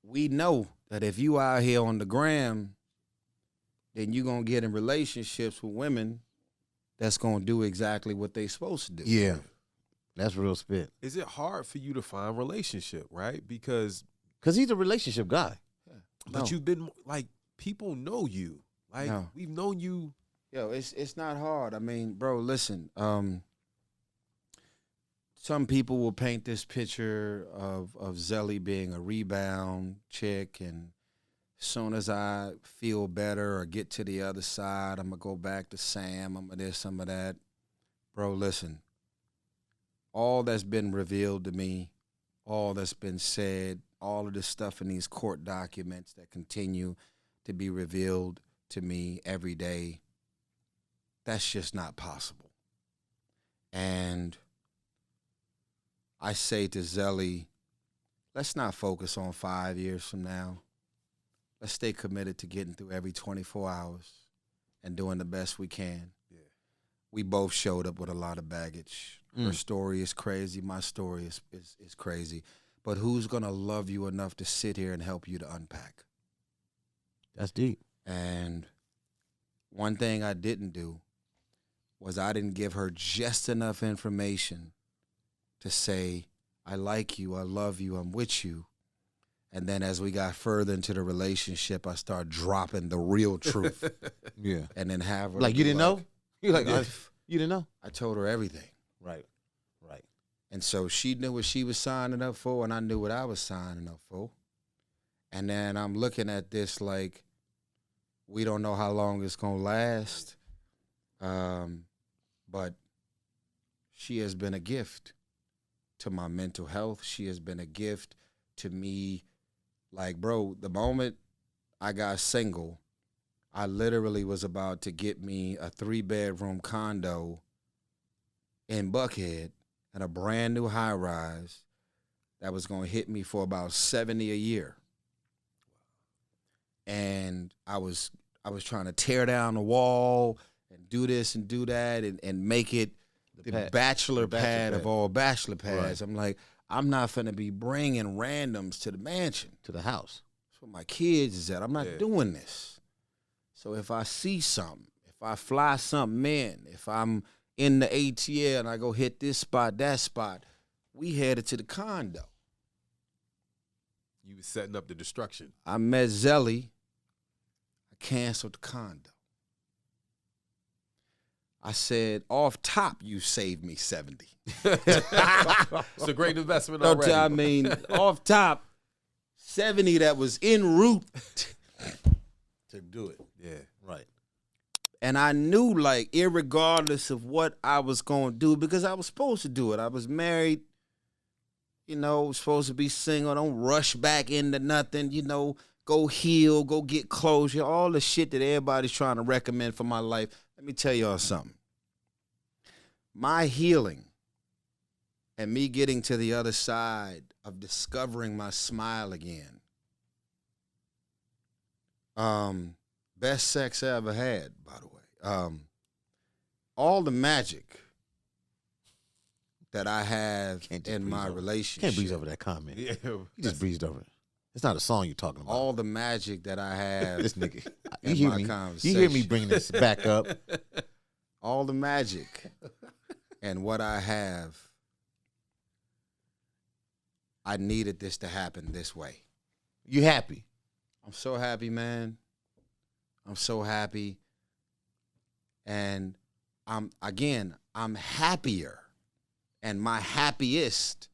We know that if you out here on the gram, then you going to get in relationships with women that's going to do exactly what they supposed to do. Yeah. That's real spit. Is it hard for you to find relationship, right? Because he's a relationship guy. Yeah. But you've been, like, people know you. Like, we've known you. Yo, it's not hard. I mean, bro, listen. Some people will paint this picture of Zelly being a rebound chick, and as soon as I feel better or get to the other side, I'm going to go back to Sam, I'm going to this, some of that. Bro, listen. All that's been revealed to me, all that's been said, all of this stuff in these court documents that continue to be revealed to me every day, that's just not possible. And I say to Zelly, let's not focus on 5 years from now. Let's stay committed to getting through every 24 hours and doing the best we can. Yeah. We both showed up with a lot of baggage. Her story is crazy. My story is crazy. But who's going to love you enough to sit here and help you to unpack? That's deep. And one thing I didn't do was I didn't give her just enough information to say, I like you, I love you, I'm with you. And then as we got further into the relationship, I started dropping the real truth. Yeah. And then have her. Like, you didn't know? You're like, you didn't know? I told her everything. Right. And so she knew what she was signing up for, and I knew what I was signing up for. And then I'm looking at this like, we don't know how long it's going to last. But she has been a gift to my mental health. She has been a gift to me. Like, bro, the moment I got single, I literally was about to get me a 3-bedroom condo in Buckhead and a brand new high rise that was going to hit me for about $70 a year. and I was trying to tear down the wall and do this and do that and make it the bachelor pad of all bachelor pads. Right. I'm like, I'm not finna be bringing randoms to the mansion. To the house. That's where my kids is at. I'm not doing this. So if I see something, if I fly something in, if I'm in the ATL and I go hit this spot, that spot, we headed to the condo. You was setting up the destruction. I met Zelly. I canceled the condo. I said, off top, you saved me 70. It's a great investment already. I mean, off top, 70 that was en route to do it. Yeah. Right. And I knew, like, irregardless of what I was going to do, because I was supposed to do it. I was married, you know, supposed to be single. Don't rush back into nothing, you know, go heal, go get closure, all the shit that everybody's trying to recommend for my life. Let me tell y'all something. My healing and me getting to the other side of discovering my smile again. Best sex I ever had, by the way. All the magic that I have in my relationship. Can't breeze over that comment. Yeah, you just breezed over it. It's not a song you're talking about. All the magic that I have. This nigga. You hear me bringing this back up. All the magic and what I have. I needed this to happen this way. You happy? I'm so happy, man. I'm so happy. And I'm happier. And my happiest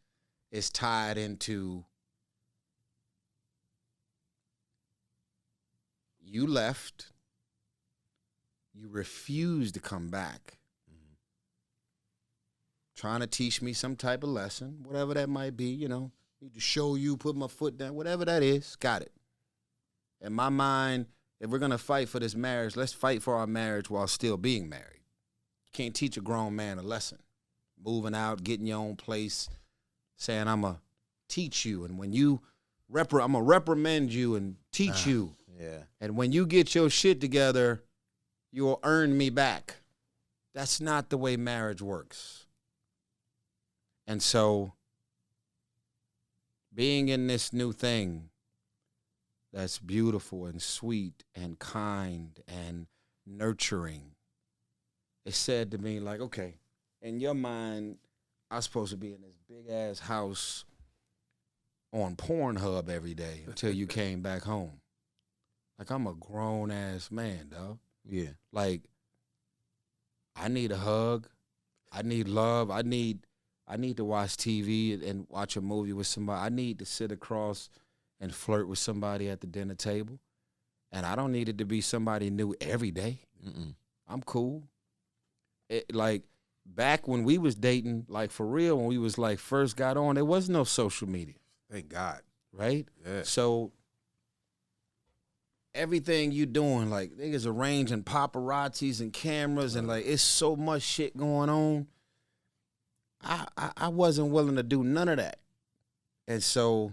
is tied into you left. You refused to come back. Mm-hmm. Trying to teach me some type of lesson, whatever that might be, you know. Need to show you, put my foot down, whatever that is, got it. In my mind, if we're going to fight for this marriage, let's fight for our marriage while still being married. You can't teach a grown man a lesson. Moving out, getting your own place, saying I'm going to teach you. And when you, I'm going to reprimand you and teach you. Yeah. And when you get your shit together, you'll earn me back. That's not the way marriage works. And so, being in this new thing that's beautiful and sweet and kind and nurturing, it said to me, like, okay, in your mind, I'm supposed to be in this big-ass house on Pornhub every day until you came back home. Like, I'm a grown-ass man, dog. Yeah. Like, I need a hug. I need love. I need to watch TV and watch a movie with somebody. I need to sit across and flirt with somebody at the dinner table. And I don't need it to be somebody new every day. Mm-mm. I'm cool. Like, back when we was dating, like, for real, when we was, like, first got on, there was no social media. Thank God. Right? Yeah. So everything you doing, like, niggas arranging paparazzis and cameras and, like, it's so much shit going on. I wasn't willing to do none of that. And so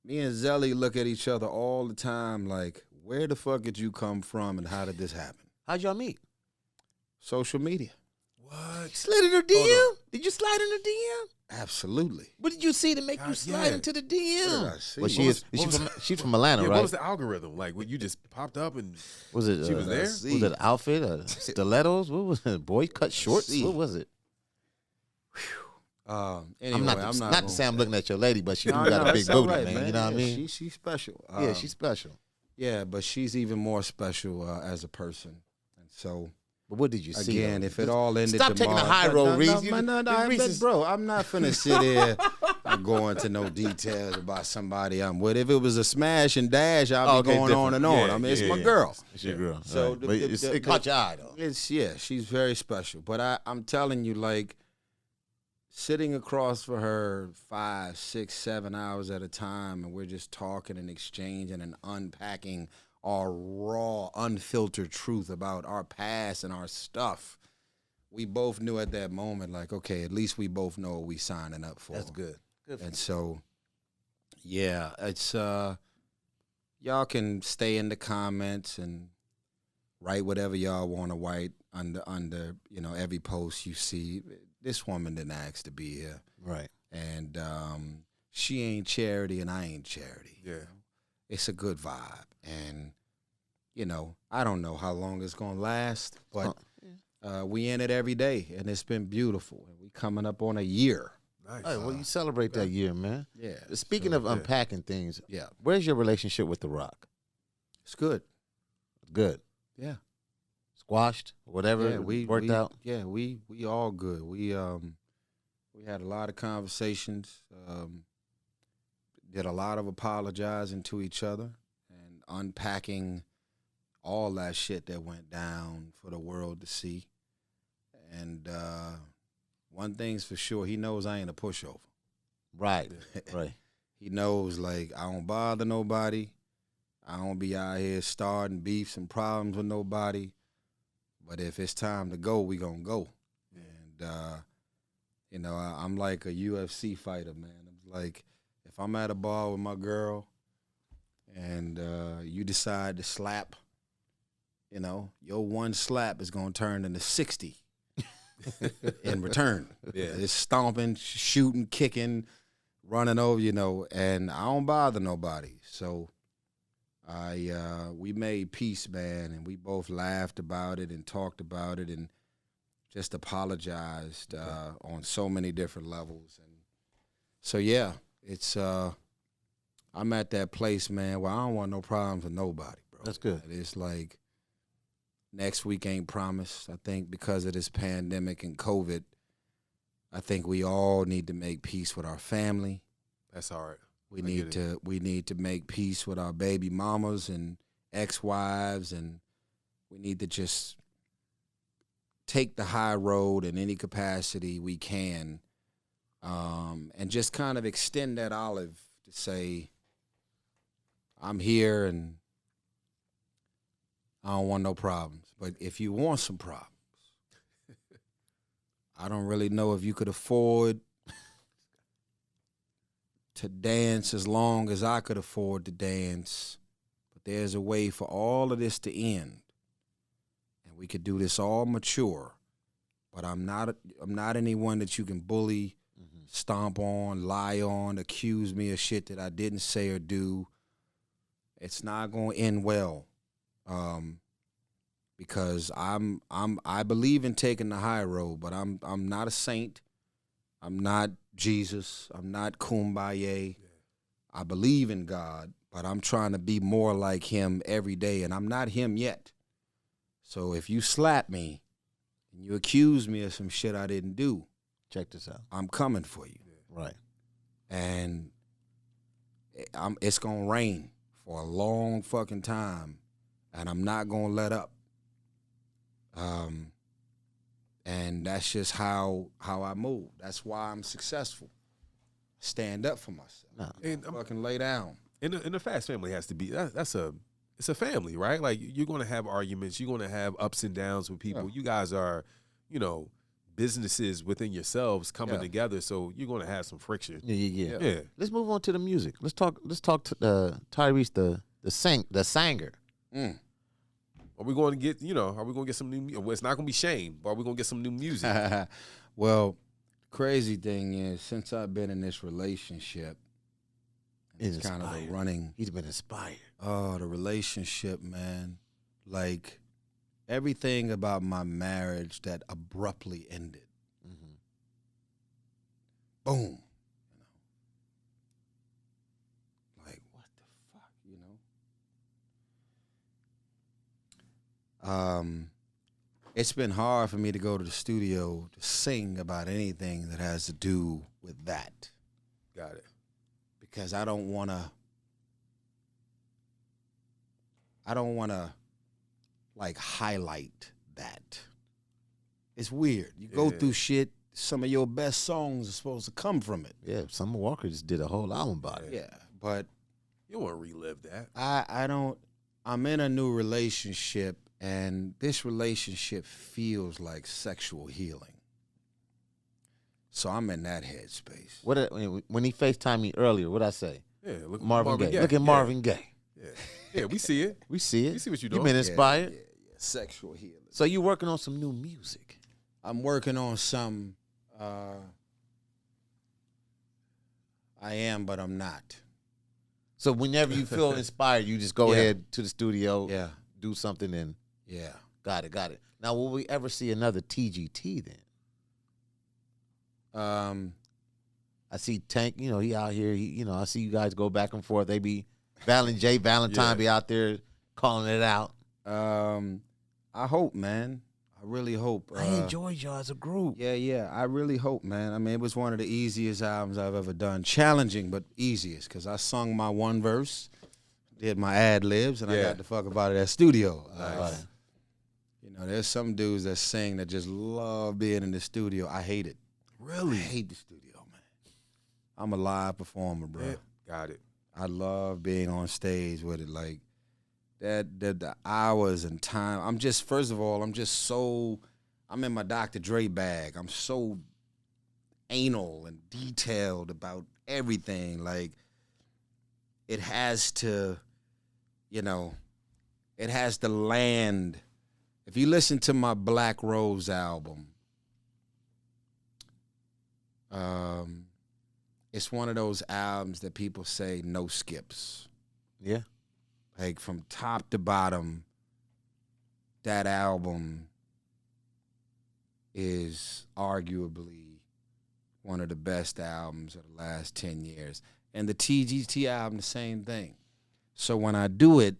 me and Zelly look at each other all the time like, where the fuck did you come from and how did this happen? How'd y'all meet? Social media. What? Slid in her DM? Did you slide in her DM? Absolutely. What did you see to make you slide into the DM? What did I see? Well, she's from Atlanta, right? What was the algorithm? Like, when you just popped up and was it? She was there? Was it an outfit? Stilettos? What was it? Boy cut shorts? What was it? Anyway, I'm not to say I'm looking at your lady, but she got a big booty, right, man. You know what I mean? She's special. Yeah, she's special. Yeah, but she's even more special as a person. And so, but what did you see? Again, if it all ended stop taking the high road, Reese. Bro, I'm not finna sit here and go into no details about somebody I'm with. If it was a smash and dash, I'll be going on and on. Yeah, I mean, it's my girl. It's your girl. So right. It caught your eye, though. She's very special. But I'm telling you, like, sitting across for her 5, 6, 7 hours at a time, and we're just talking and exchanging and unpacking our raw, unfiltered truth about our past and our stuff. We both knew at that moment, like, okay, at least we both know what we signing up for. That's good. Good. And so, yeah, it's y'all can stay in the comments and write whatever y'all want to write under every post you see. This woman didn't ask to be here. Right. And she ain't charity and I ain't charity. Yeah. It's a good vibe. And, I don't know how long it's going to last, but we in it every day, and it's been beautiful. And we coming up on a year. Nice. Hey, well, you celebrate that year, man. Yeah. Speaking of unpacking things, Yeah. where's your relationship with The Rock? It's good. Good. Yeah. Squashed, whatever. Yeah, we worked out. Yeah, we all good. We had a lot of conversations. Did a lot of apologizing to each other and unpacking all that shit that went down for the world to see. And one thing's for sure, he knows I ain't a pushover. Right. Right. He knows, I don't bother nobody. I don't be out here starting beefs and problems with nobody. But if it's time to go, we gonna go. And, I'm like a UFC fighter, man. I'm like, if I'm at a bar with my girl and you decide to slap, your one slap is gonna turn into 60 in return. Yeah. It's stomping, shooting, kicking, running over, and I don't bother nobody. So we made peace, man, and we both laughed about it and talked about it and just apologized on so many different levels. And so, yeah, it's I'm at that place, man, where I don't want no problems with nobody, bro. That's good. It's like next week ain't promised. I think because of this pandemic and COVID, I think we all need to make peace with our family. That's hard. We need to make peace with our baby mamas and ex-wives, and we need to just take the high road in any capacity we can, and just kind of extend that olive to say, I'm here and I don't want no problems. But if you want some problems, I don't really know if you could afford to dance as long as I could afford to dance, but there's a way for all of this to end, and we could do this all mature. But I'm not anyone that you can bully, stomp on, lie on, accuse me of shit that I didn't say or do. It's not going to end well, because I believe in taking the high road, but I'm not a saint. I'm not Jesus. I'm not Kumbaya. I believe in God, but I'm trying to be more like him every day, and I'm not him yet. So if you slap me and you accuse me of some shit I didn't do, check this out. I'm coming for you. Right. And it's going to rain for a long fucking time, and I'm not going to let up. And that's just how I move. That's why I'm successful. Stand up for myself. No. And Fucking lay down. And the Fast family has to be it's a family, right? Like you're going to have arguments, you're going to have ups and downs with people. Yeah. You guys are, businesses within yourselves coming together, so you're going to have some friction. Yeah. Let's move on to the music. Let's talk to Tyrese the singer. Mm. Are we going to get, are we going to get some new, well, it's not going to be Shane, but are we going to get some new music? Well, crazy thing is, since I've been in this relationship, it's kind of a running. He's been inspired. Oh, the relationship, man. Like, everything about my marriage that abruptly ended. Mm-hmm. Boom. Like, what the fuck, It's been hard for me to go to the studio to sing about anything that has to do with that. Got it. Because I don't want to like highlight that. It's weird. You go through shit, some of your best songs are supposed to come from it. Yeah, Summer Walker just did a whole album about it. Yeah, but you want to relive that. I don't. I'm in a new relationship, and this relationship feels like sexual healing. So I'm in that headspace. When he FaceTimed me earlier, what'd I say? Yeah, look Marvin Gaye. Gaye. Look at Marvin Gaye. Yeah, we see it. We see it. We see what you're You've doing. been inspired. Yeah. Sexual healing. So you working on some new music? I'm working on some. I am, but I'm not. So whenever you feel inspired, you just go ahead to the studio, do something, and got it. Now, will we ever see another TGT then? I see Tank. You know, he out here. I see you guys go back and forth. They be Valentine be out there calling it out. I hope, man. I really hope. I enjoyed y'all as a group. Yeah. I really hope, man. I mean, it was one of the easiest albums I've ever done. Challenging, but easiest, because I sung my one verse, did my ad-libs, and I got the fuck about it at studio. Nice. There's some dudes that sing that just love being in the studio. I hate it. Really? I hate the studio, man. I'm a live performer, bro. Yeah, got it. I love being on stage with it. Like, the hours and time. I'm in my Dr. Dre bag. I'm so anal and detailed about everything. Like, it has to land. If you listen to my Black Rose album, it's one of those albums that people say no skips. Yeah. Like, from top to bottom, that album is arguably one of the best albums of the last 10 years. And the TGT album, the same thing. So when I do it,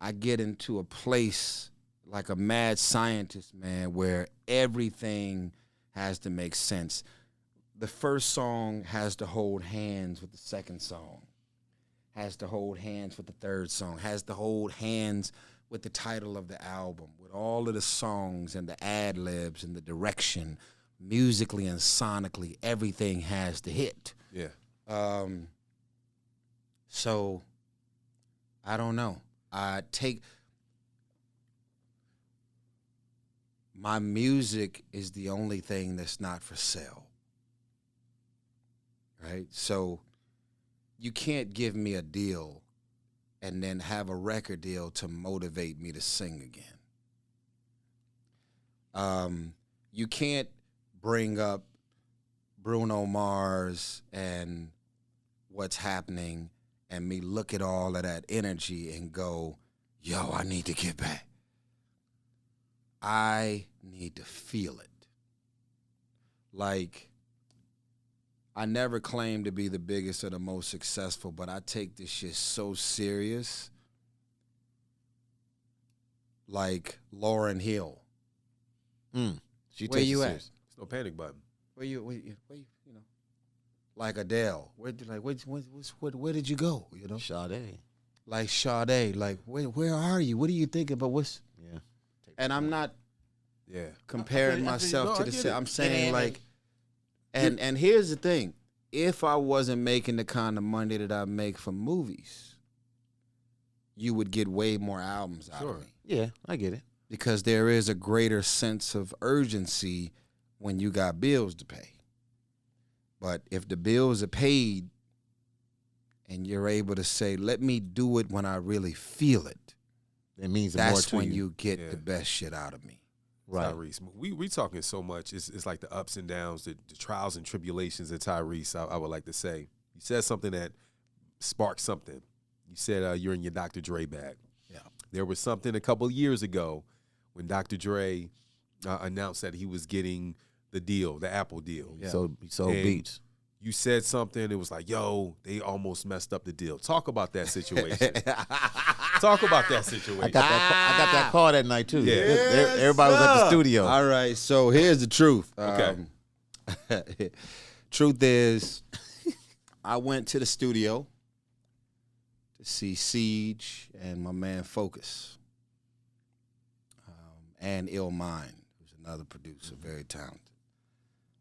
I get into a place like a mad scientist, man, where everything has to make sense. The first song has to hold hands with the second song, has to hold hands with the third song, has to hold hands with the title of the album, with all of the songs and the ad-libs and the direction, musically and sonically, everything has to hit. Yeah. So, I don't know. My music is the only thing that's not for sale. Right? So, you can't give me a deal and then have a record deal to motivate me to sing again. You can't bring up Bruno Mars and what's happening and me look at all of that energy and go, yo, I need to get back. I need to feel it. Like, I never claimed to be the biggest or the most successful, but I take this shit so serious. Like Lauryn Hill. Where you at? It's no panic button. Where you like Adele. Where did you go? Sade. Like Sade. Like, where are you? What are you thinking? But what's... Yeah. And I'm not comparing I feel myself to the... it. I'm saying, like... And here's the thing. If I wasn't making the kind of money that I make from movies, you would get way more albums out of me. Yeah, I get it. Because there is a greater sense of urgency when you got bills to pay. But if the bills are paid and you're able to say, let me do it when I really feel it, it means that's more to when you get the best shit out of me. Right. Tyrese, we talking so much. It's like the ups and downs, the trials and tribulations of Tyrese. I would like to say, you said something that sparked something. You said you're in your Dr. Dre bag. Yeah. There was something a couple of years ago when Dr. Dre announced that he was getting the deal, the Apple deal. Yeah. So Beats. You said something. It was like, yo, they almost messed up the deal. Talk about that situation. Talk about that situation. I got that call that night too. Yeah. Everybody was at the studio. All right, so here's the truth. Okay. Truth is, I went to the studio to see Siege and my man Focus, and Ill Mind, who's another producer, very talented.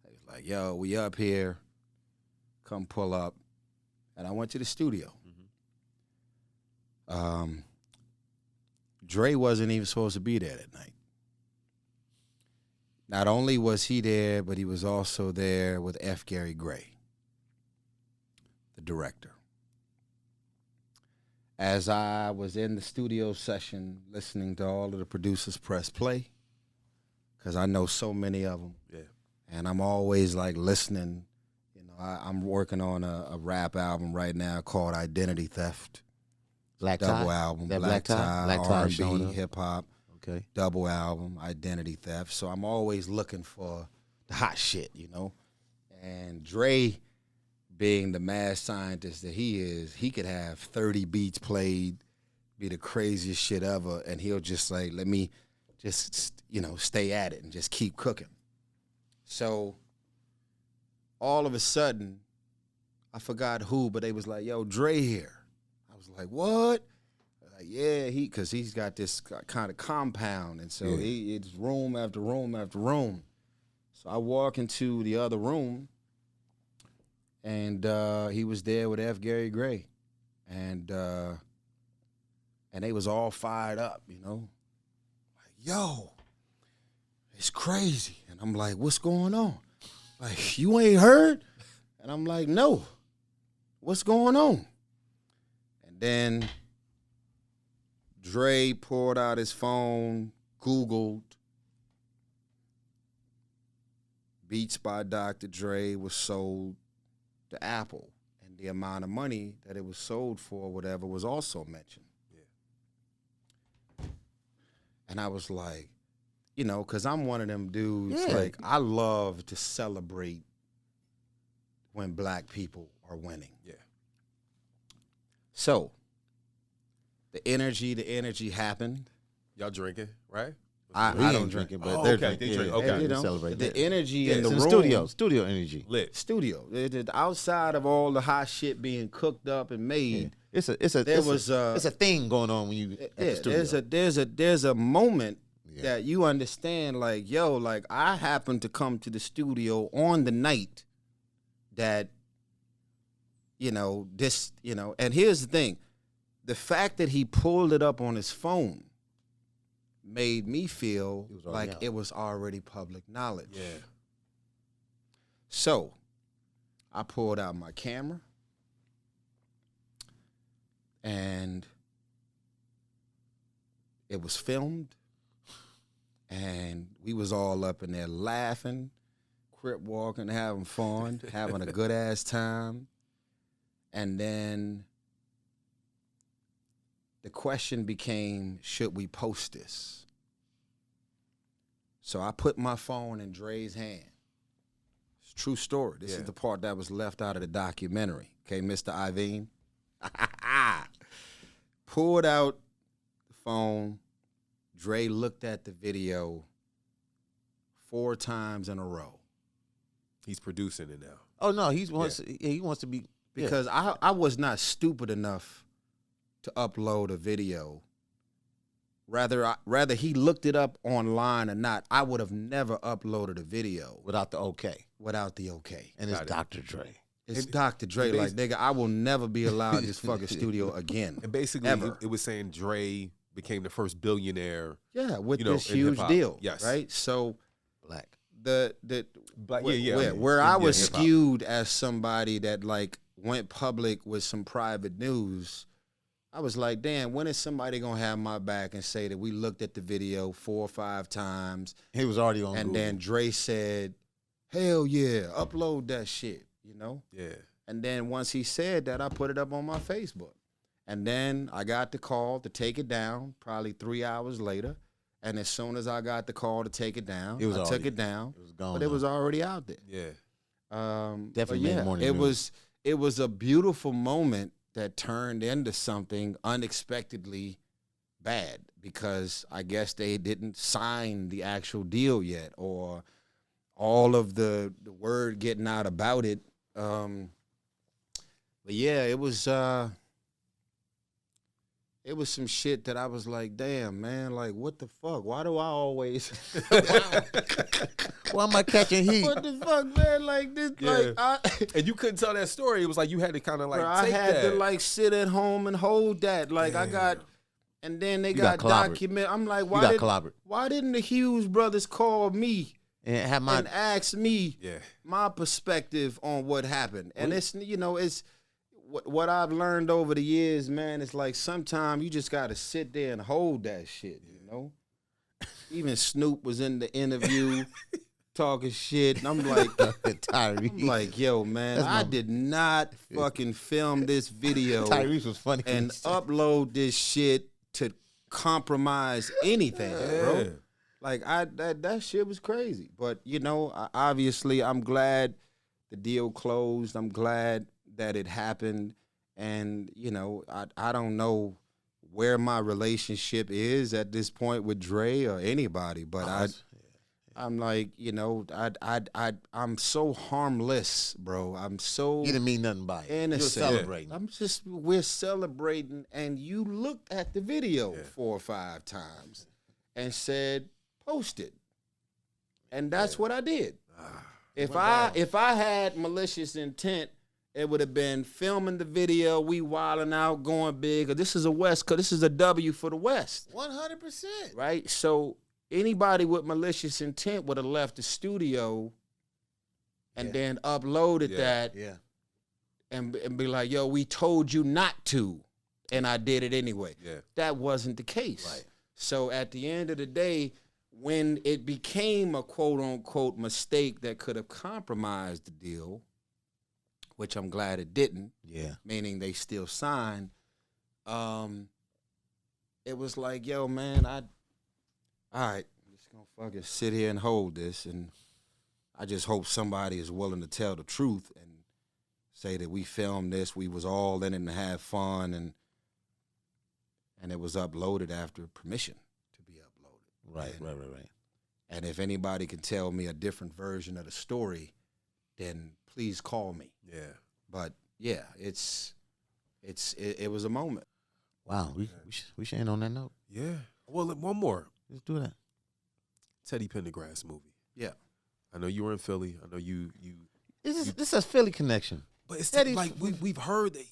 They was like, yo, we up here. Come pull up. And I went to the studio. Dre wasn't even supposed to be there that night. Not only was he there, but he was also there with F. Gary Gray, the director. as I was in the studio session listening to all of the producers press play, because I know so many of them. Yeah. And I'm always like listening. You know, I'm working on a rap album right now called Identity Theft. Black Double Tie? album, That Black Tie, Black Tie R&B, hip hop. Okay. Double album, Identity Theft. So I'm always looking for the hot shit, you know. And Dre, being the mad scientist that he is, he could have 30 beats played, be the craziest shit ever, and he'll just like, let me just, you know, stay at it and just keep cooking. So all of a sudden, I forgot who, but they was like, yo, Dre here. I was like, what? Like, yeah, because he's got this kind of compound, and so it's room after room after room. So I walk into the other room, and he was there with F. Gary Gray, and they was all fired up, you know, like, yo, it's crazy. And I'm like, what's going on? Like, you ain't heard? And I'm like, no, what's going on? And then Dre pulled out his phone, Googled Beats by Dr. Dre was sold to Apple, and the amount of money that it was sold for, whatever, was also mentioned. Yeah. And I was like, you know, because I'm one of them dudes, like, I love to celebrate when black people are winning. Yeah. So, the energy happened. Y'all drinking, right? I don't drink it, but Oh, they're okay, drinking. they drink. Yeah, Okay. you know, Celebrate the that. energy in the It's room. studio energy. Lit. Studio. Outside of all the hot shit being cooked up and made, It's a thing going on when you at the studio. there's a moment that you understand, like, yo, like, I happened to come to the studio on the night that, you know, this, you know, and here's the thing. The fact that he pulled it up on his phone made me feel like it was already public knowledge. Yeah. So I pulled out my camera, and it was filmed, and we was all up in there laughing, crip walking, having fun, having a good ass time. And then the question became, should we post this? So I put my phone in Dre's hand. It's a true story. This is the part that was left out of the documentary. Okay, Mr. Iveen? Pulled out the phone. Dre looked at the video 4 times in a row. He's producing it now. Oh no, he wants to be, because I was not stupid enough to upload a video. Rather he looked it up online or not, I would have never uploaded a video without the okay. And it's Dr. Dre. It's Dr. Dre. Like, nigga, I will never be allowed in this fucking studio again. And basically, it was saying Dre became the first billionaire. Yeah, with this huge deal. Yes. Right? So black. Where I was skewed as somebody that, like, went public with some private news, I was like, damn, when is somebody gonna have my back and say that we looked at the video 4 or 5 times? He was already on Google. Then Dre said, hell yeah, upload that shit, you know? Yeah. And then once he said that, I put it up on my Facebook. And then I got the call to take it down probably 3 hours later. And as soon as I got the call to take it down, I took it down. It was gone. But it was already out there. Yeah. Definitely made morning news. It was a beautiful moment that turned into something unexpectedly bad, because I guess they didn't sign the actual deal yet, or all of the word getting out about it. But yeah, it was some shit that I was like, damn, man, like, what the fuck? Why do I always why am I catching heat? What the fuck, man? Like this, and you couldn't tell that story. It was like you had to kind of like I had that. to like sit at home and hold that. Like I got, and then they got document. I'm like, why didn't the Hughes brothers call me and ask me my perspective on what happened? And it's, you know, it's what I've learned over the years, man, is like sometimes you just gotta sit there and hold that shit, you know? Even Snoop was in the interview talking shit, and I'm like, yo, man, I did not fucking film this video. Tyrese was funny. And upload this shit to compromise anything, bro. Like, that shit was crazy. But, you know, obviously I'm glad the deal closed. I'm glad that it happened. And, you know, I don't know where my relationship is at this point with Dre or anybody, but I'm like, you know, I'm so harmless, bro. I'm so You didn't mean nothing by it. innocent. You're celebrating. We're celebrating, and you looked at the video 4 or 5 times and said, post it. And that's what I did. If I had malicious intent, it would have been filming the video, we wilding out, going big. This is this is a W for the West. 100%. Right? So anybody with malicious intent would have left the studio and then uploaded that and be like, yo, we told you not to, and I did it anyway. That wasn't the case. Right. So at the end of the day, when it became a quote-unquote mistake that could have compromised the deal, which I'm glad it didn't, meaning they still signed, it was like, yo, man, all right, I'm just going to fucking sit here and hold this, and I just hope somebody is willing to tell the truth and say that we filmed this, we was all in it and had fun, and it was uploaded after permission to be uploaded. Right. And if anybody can tell me a different version of the story, then please call me. Yeah. But yeah, it was a moment. Wow, we should end on that note. Yeah. Well, one more. Let's do that. Teddy Pendergrass movie. Yeah. I know you were in Philly. I know you. This is Philly connection. But it's Teddy. Like we've heard that.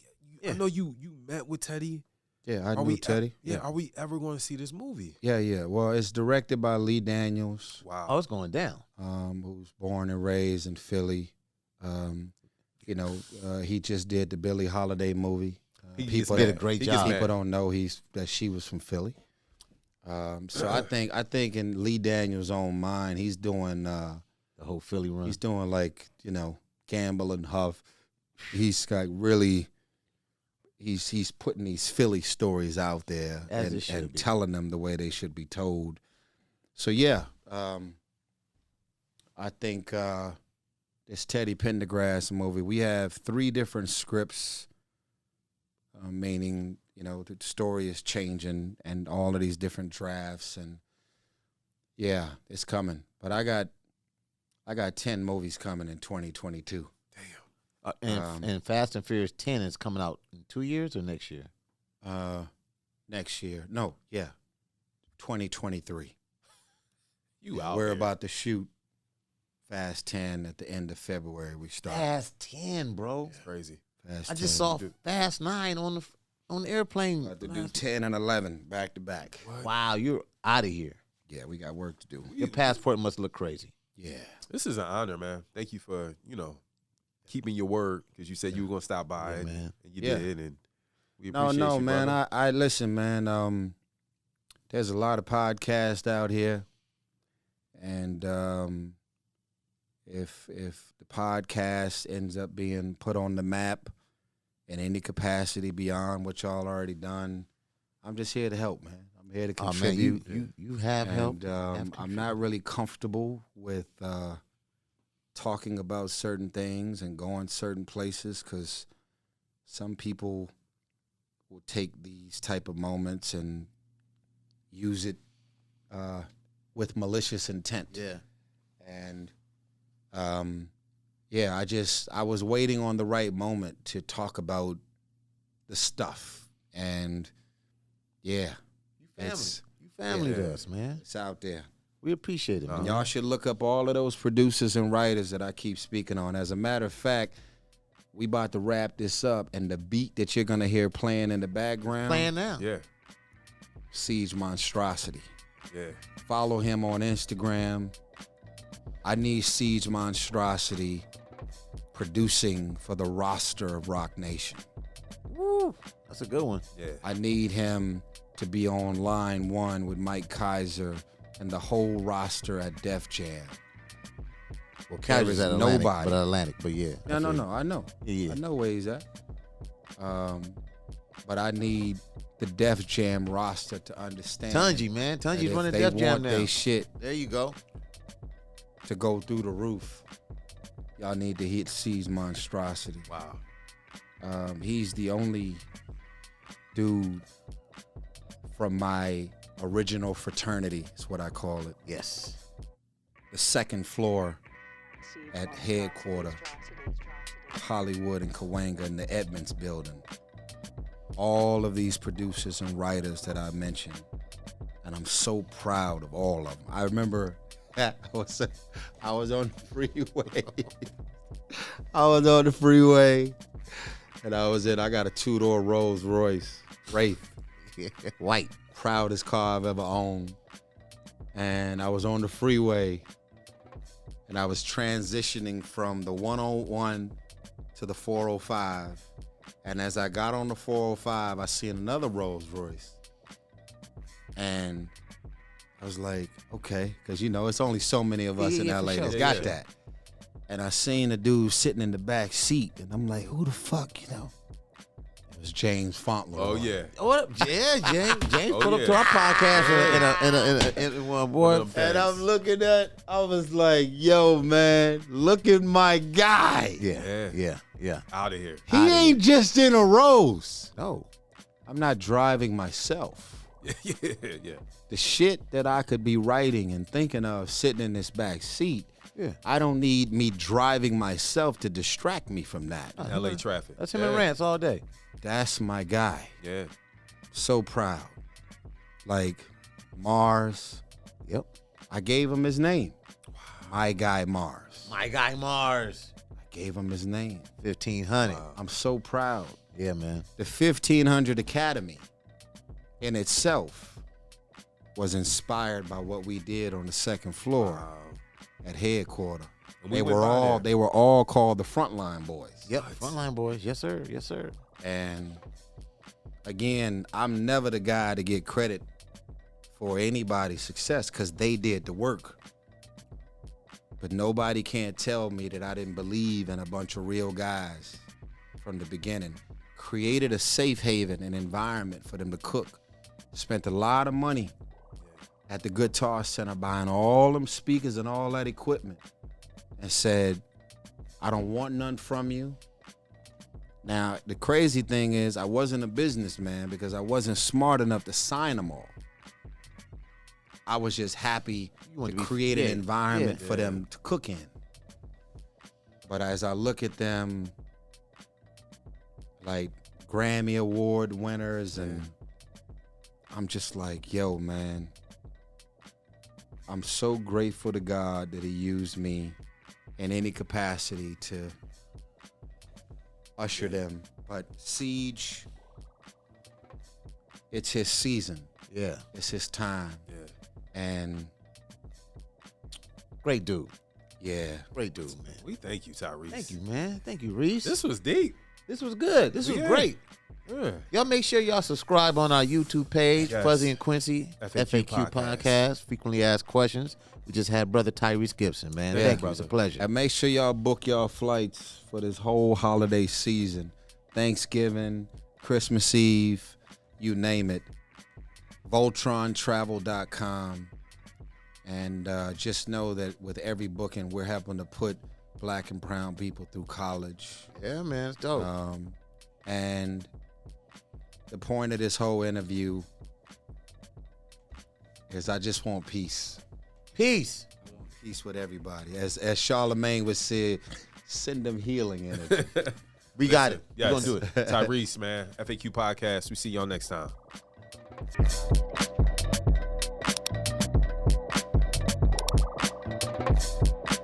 I know you met with Teddy. Yeah, I knew Teddy. Yeah. Are we ever going to see this movie? Yeah. Well, it's directed by Lee Daniels. Wow. Oh, it's going down. Who's born and raised in Philly. You know, he just did the Billie Holiday movie. People did a great job. People don't know that she was from Philly. So I think in Lee Daniels' own mind, he's doing the whole Philly run. He's doing like, you know, Gamble and Huff. He's got really. He's putting these Philly stories out there and telling them the way they should be told. So yeah, I think this Teddy Pendergrass movie, we have 3 different scripts, meaning, you know, the story is changing and all of these different drafts, and yeah, it's coming. But I got 10 movies coming in 2022. And Fast and Furious 10 is coming out in 2 years or next year? Next year. No, yeah. 2023. We're about to shoot Fast 10 at the end of February. We start. Fast 10, bro. It's crazy. I just saw Fast 9 on the airplane. About to do 10 and 11 back to back. What? Wow, you're out of here. Yeah, we got work to do. Your passport must look crazy. Yeah. This is an honor, man. Thank you for, keeping your word, because you said you were going to stop by, and you did, and we appreciate you. No, man. Brother. I listen, man. There's a lot of podcasts out here, and if the podcast ends up being put on the map in any capacity beyond what y'all already done, I'm just here to help, man. I'm here to contribute. Man, you have helped. I'm not really comfortable with talking about certain things and going certain places, because some people will take these type of moments and use it with malicious intent. Yeah. And I was waiting on the right moment to talk about the stuff. And yeah. You family to us, man. It's out there. We appreciate it, man. Y'all should look up all of those producers and writers that I keep speaking on. As a matter of fact, we about to wrap this up, and the beat that you're going to hear playing in the background. Playing now. Yeah. Siege Monstrosity. Yeah. Follow him on Instagram. I need Siege Monstrosity producing for the roster of Rock Nation. Woo, that's a good one. Yeah. I need him to be on line one with Mike Kaiser and the whole roster at Def Jam. Well, There Kaiser's is at Atlantic, nobody. but Atlantic, but yeah. No, I know. Yeah. I know where he's at. But I need the Def Jam roster to understand. Tunji, man. that Tunji's if running they Def Jam want now. they shit There you go. to go through the roof, y'all need to hit C's monstrosity. Wow. He's the only dude from my original fraternity, is what I call it. Yes. The second floor at headquarters, Hollywood and Cahuenga in the Edmonds building. All of these producers and writers that I mentioned, and I'm so proud of all of them. I remember I was on the freeway. And I got a two-door Rolls Royce Wraith. White. Proudest car I've ever owned. And I was on the freeway, and I was transitioning from the 101 to the 405. And as I got on the 405, I seen another Rolls Royce. And I was like, okay, because, it's only so many of us in LA that's got that. And I seen a dude sitting in the back seat, and I'm like, who the fuck, It was James Fauntleroy. Oh, yeah. What up? Yeah, James pulled up to our podcast in one boy. And I'm looking I was like, yo, man, look at my guy. Yeah. Out of here. He ain't just in a Rose. No. I'm not driving myself. Yeah. The shit that I could be writing and thinking of sitting in this back seat, Yeah. I don't need me driving myself to distract me from that. LA traffic. That's him and Rants all day. That's my guy. Yeah. So proud. Like Mars. Yep. I gave him his name. My guy Mars. My guy Mars. I gave him his name. 1500. I'm so proud. Yeah, man. The 1500 Academy in itself was inspired by what we did on the second floor at headquarters. They were all called the Frontline Boys. Yep. Frontline Boys. Yes, sir. Yes, sir. And again, I'm never the guy to get credit for anybody's success because they did the work. But nobody can't tell me that I didn't believe in a bunch of real guys from the beginning. Created a safe haven, an environment for them to cook. Spent a lot of money at the Guitar Center buying all them speakers and all that equipment, and said, I don't want none from you. Now, the crazy thing is I wasn't a businessman because I wasn't smart enough to sign them all. I was just happy to create an environment for them to cook in. But as I look at them, like Grammy Award winners, and I'm just like, yo, man, I'm so grateful to God that he used me in any capacity to usher them. But Siege, it's his season. Yeah. It's his time. Yeah. And Great dude. yeah. Great dude, man. We thank you, Tyrese. Thank you, man. Thank you, Reese. This was deep. This was good. This was Yeah. great. Yeah. Y'all make sure y'all subscribe on our YouTube page, Yes. Fuzzy and Quincy, FAQ Podcast, Frequently Asked Questions. We just had brother Tyrese Gibson, man. Yeah, Thank you. It's a pleasure. And make sure y'all book y'all flights for this whole holiday season. Thanksgiving, Christmas Eve, you name it. VoltronTravel.com. And just know that with every booking, we're helping to put black and brown people through college. Yeah, man. It's dope. And the point of this whole interview is I just want peace. Peace. I want peace with everybody. As Charlemagne would say, send them healing energy. We got it. Yes. We're going to do it. Tyrese, man. FAQ Podcast. We see y'all next time.